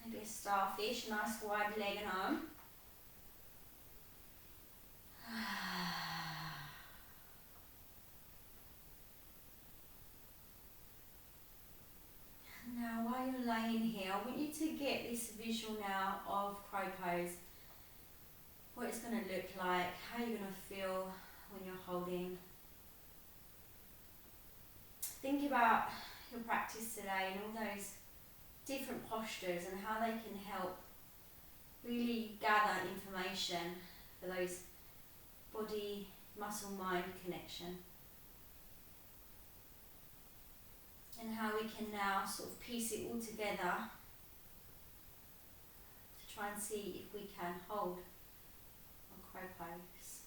Maybe a starfish, nice wide leg and arm. Now while you're laying here, I want you to get this visual now of crow pose. What it's going to look like, how you're going to feel when you're holding. Think about your practice today and all those different postures and how they can help really gather information for those body, muscle, mind connection. And how we can now sort of piece it all together to try and see if we can hold a crow pose.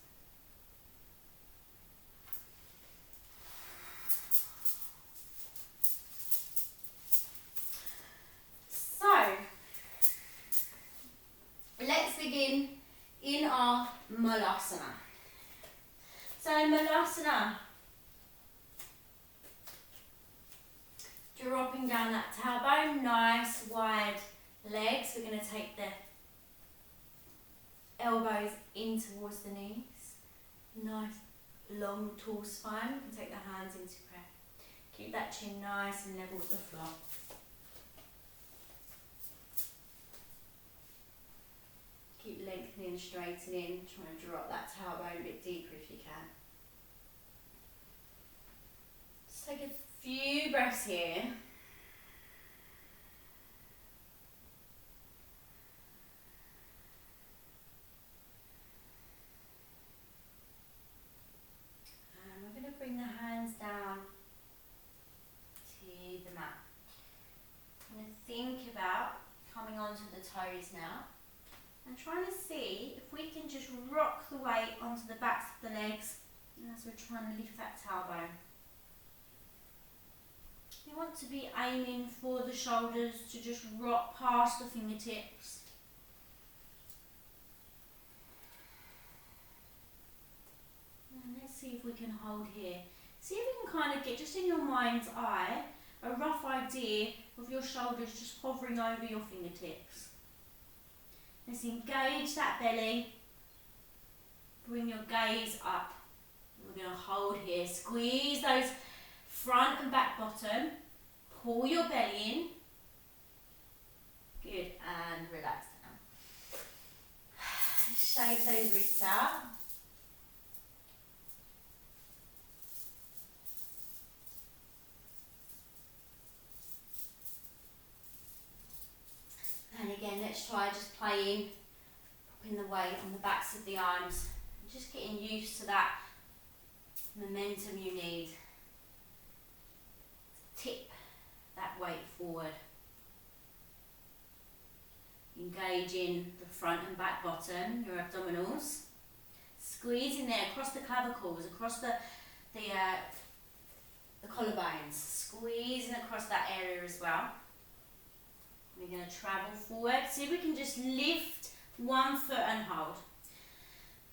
begin in our Malasana. So Malasana, dropping down that tailbone, nice wide legs. We're going to take the elbows in towards the knees. Nice long tall spine. You can take the hands into prayer. Keep that chin nice and level with the floor. Keep lengthening, straightening, trying to drop that tailbone a bit deeper if you can. Just take a few breaths here. And we're going to bring the hands down to the mat. I'm going to think about coming onto the toes now and trying to see if we can just rock the weight onto the backs of the legs as we're trying to lift that tailbone. We want to be aiming for the shoulders to just rock past the fingertips. And let's see if we can hold here. See if you can kind of get, just in your mind's eye, a rough idea of your shoulders just hovering over your fingertips. Let's engage that belly. Bring your gaze up. We're going to hold here. Squeeze those front and back bottom. Pull your belly in. Good. And relax down. Shake those wrists out. And again, let's try just playing, popping the weight on the backs of the arms. Just getting used to that momentum you need. Tip that weight forward. Engaging the front and back bottom, your abdominals. Squeeze in there across the clavicles, across the collarbones. Squeezing across that area as well. We're going to travel forward. See if we can just lift one foot and hold.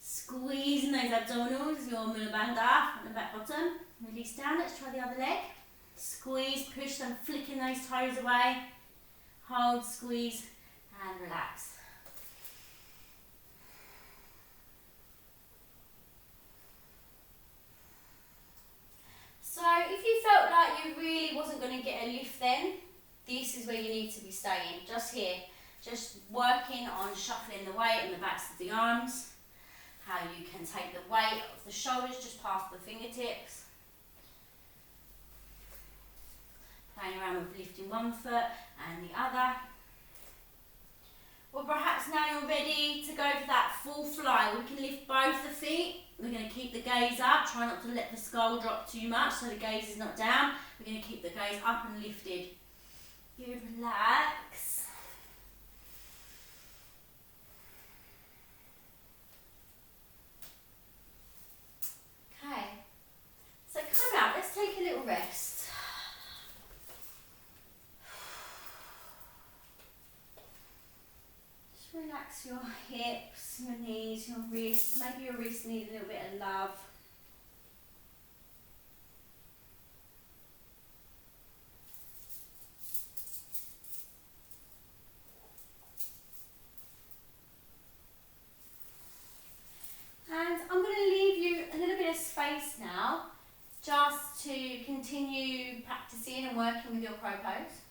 Squeezing those abdominals, your mula bandha on the back bottom. Release down. Let's try the other leg. Squeeze, push them, flicking those toes away. Hold, squeeze, and relax. So if you felt like you really wasn't going to get a lift then, this is where you need to be staying, just here. Just working on shuffling the weight on the backs of the arms. How you can take the weight of the shoulders just past the fingertips. Playing around with lifting one foot and the other. Or perhaps now you're ready to go for that full fly. We can lift both the feet. We're going to keep the gaze up. Try not to let the skull drop too much so the gaze is not down. We're going to keep the gaze up and lifted. Good, relax. Okay, so come out, let's take a little rest. Just relax your hips, your knees, your wrists. Maybe your wrists need a little bit of love. And I'm going to leave you a little bit of space now just to continue practicing and working with your crow pose.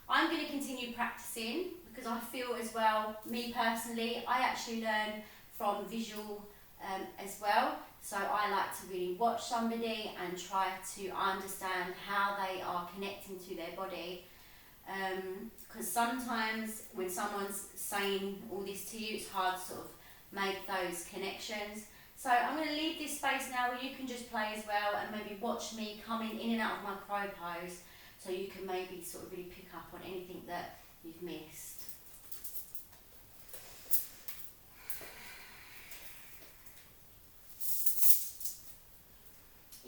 I'm going to continue practicing because I feel as well, me personally, I actually learn from visual as well. So I like to really watch somebody and try to understand how they are connecting to their body. Because sometimes when someone's saying all this to you, it's hard to sort of make those connections. So I'm going to leave this space now where you can just play as well and maybe watch me coming in and out of my crow pose so you can maybe sort of really pick up on anything that you've missed.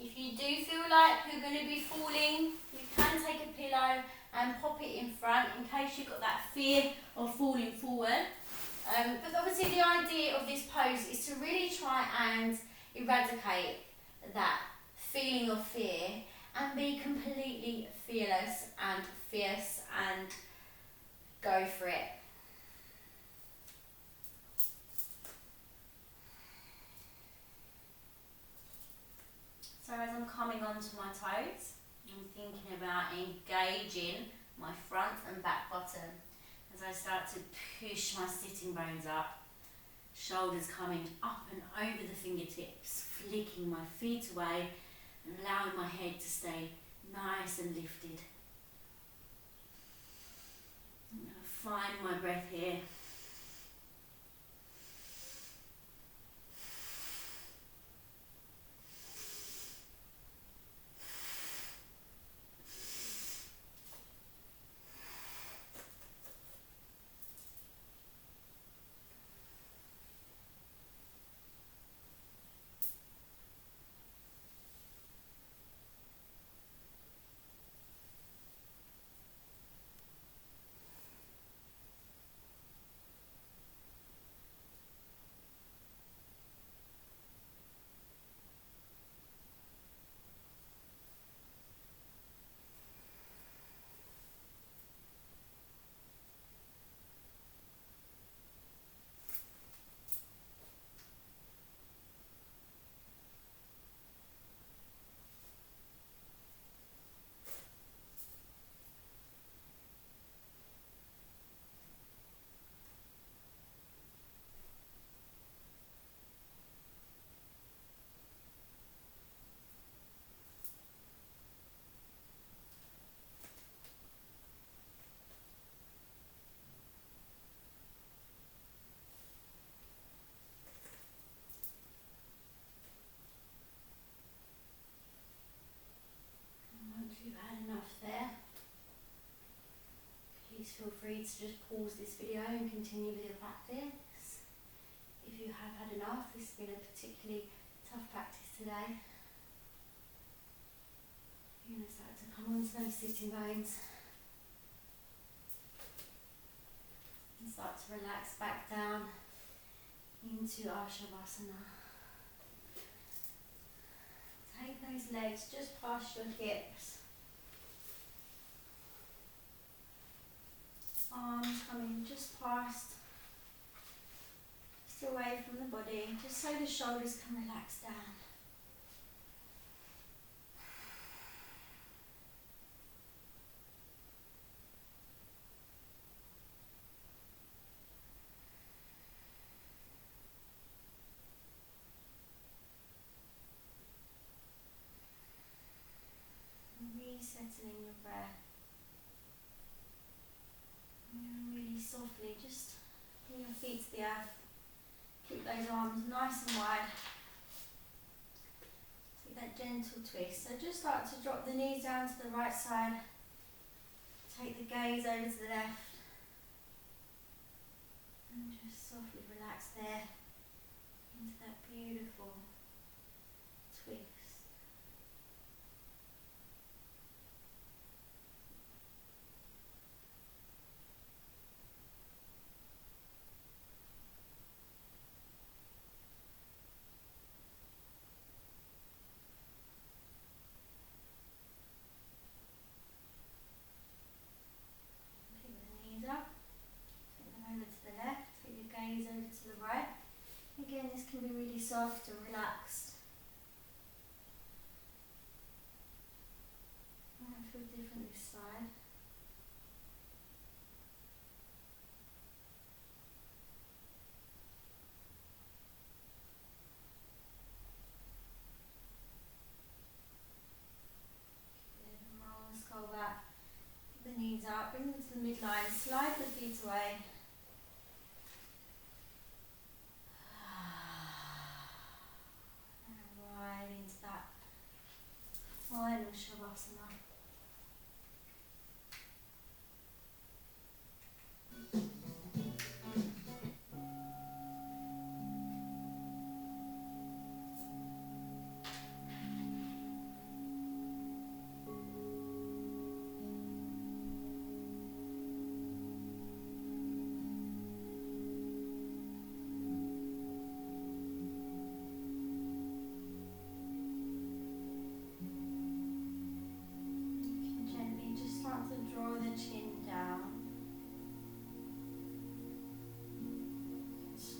If you do feel like you're going to be falling, you can take a pillow and pop it in front in case you've got that fear of falling forward. But obviously the idea of this pose is to really try and eradicate that feeling of fear and be completely fearless and fierce and go for it. So as I'm coming onto my toes, I'm thinking about engaging my front and back bottom as I start to push my sitting bones up, shoulders coming up and over the fingertips, flicking my feet away and allowing my head to stay nice and lifted. I'm going to find my breath here. You've had enough there. Please feel free to just pause this video and continue with your practice. If you have had enough, this has been a particularly tough practice today. You're going to start to come onto those sitting bones and start to relax back down into our Shavasana. Take those legs just past your hips. Arms coming just past, just away from the body, just so the shoulders can relax down. And resettling your breath. And really softly just bring your feet to the earth. Keep those arms nice and wide. Take that gentle twist. So just start to drop the knees down to the right side. Take the gaze over to the left. And just softly relax there into that beautiful twist. Again, this can be really soft and relaxed. Might feel different this side. Good, and roll the skull back. Keep the knees up, bring them to the midline, slide the feet away. Right into that final Shavasana.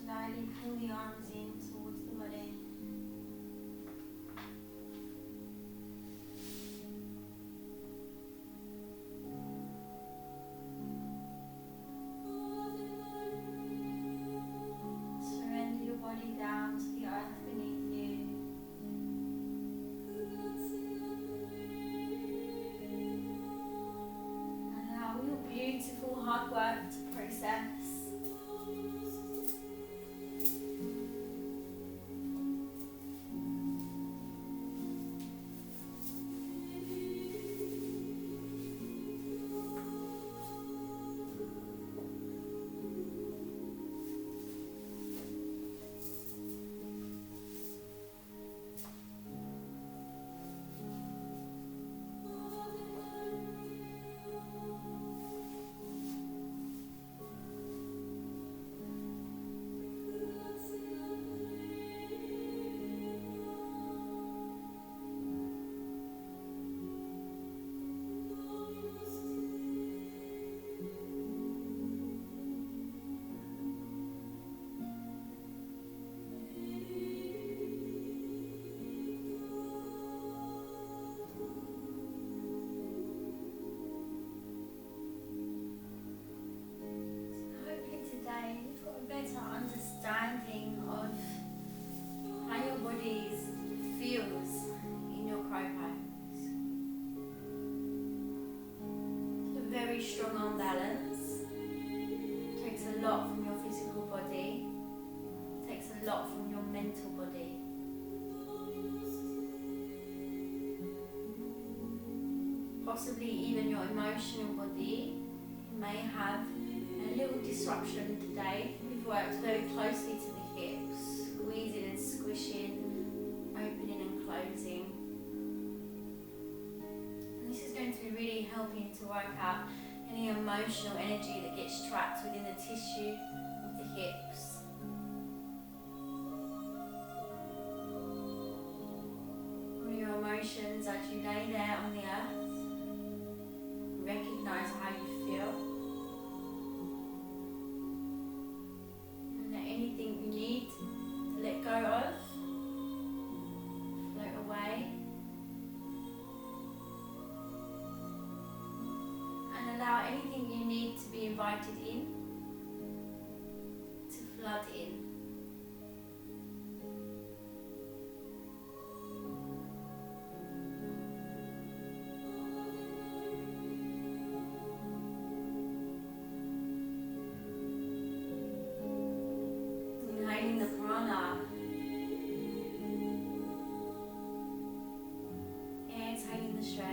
Slowly pull the arms in towards the body. Surrender your body down to the earth beneath you. Allow your beautiful hard work to process. You've got a better understanding of how your body feels in your crow pose. A very strong arm balance takes a lot from your physical body, takes a lot from your mental body. Possibly even your emotional body may have a little disruption today. We've worked very closely to the hips, squeezing and squishing, opening and closing. And this is going to be really helping to work out any emotional energy that gets trapped within the tissue of the hips. All your emotions as you lay there on the earth. Recognize how you feel. Anything you need to let go of, float away, and allow anything you need to be invited in, to flood in. Inhaling the prana, exhaling the stress.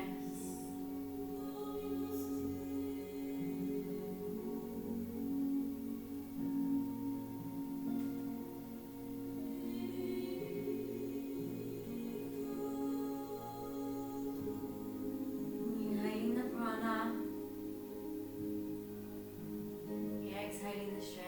Inhaling the prana, exhaling the stress.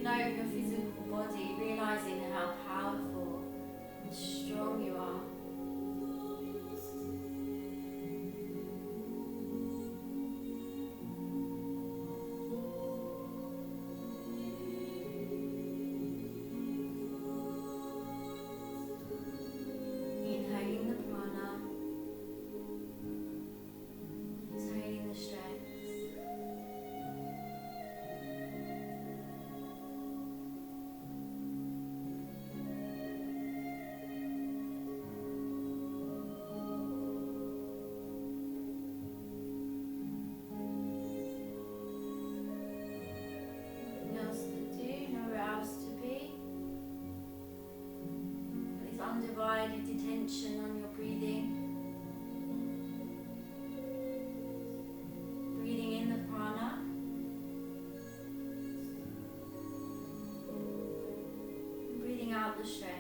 Note your physical body, realizing how powerful and strong you are. Inhaling the prana, exhaling the stress. Undivided attention on your breathing. Breathing in the prana. Breathing out the stress.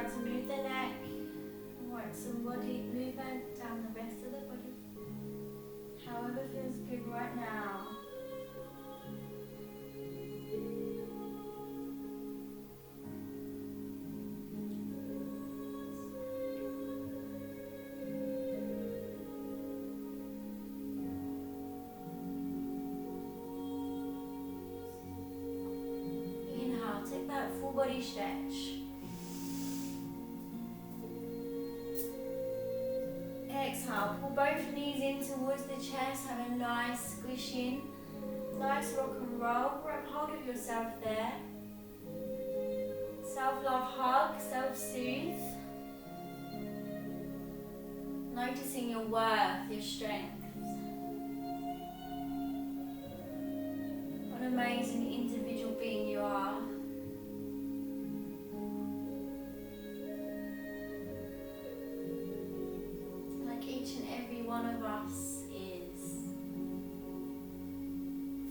start to move the neck. Want some body movement down the rest of the body. However feels good right now. Inhale, take that full body stretch. Exhale, pull both knees in towards the chest, have a nice squish in, nice rock and roll, grab hold of yourself there. Self-love hug, self-soothe. Noticing your worth, your strength. What an amazing individual being you are. Each and every one of us is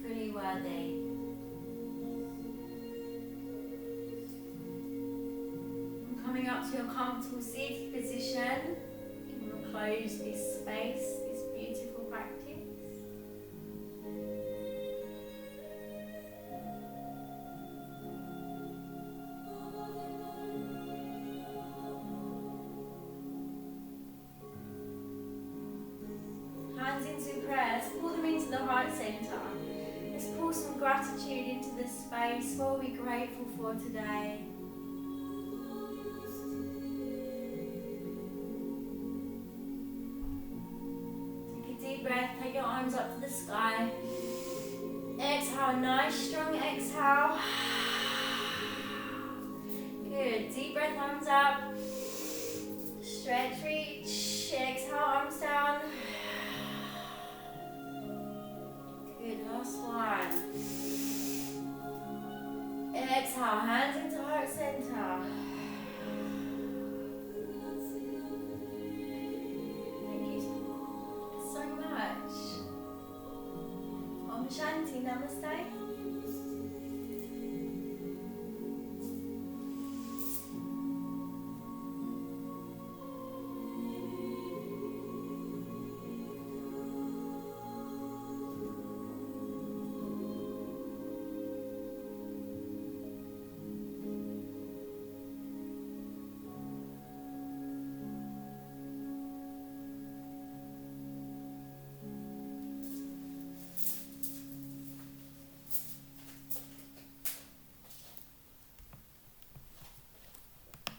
fully worthy. And coming up to your comfortable seated position, you will close this space, this beautiful practice. Hands into prayers, pull them into the heart center. Let's pull some gratitude into the space. What are we grateful for today? Take a deep breath, take your arms up to the sky. Exhale, nice strong exhale. Good, deep breath, arms up. Stretch, reach, exhale, arms down. Good, last one. Exhale, hands into heart center. Thank you so much. Om Shanti, Namaste.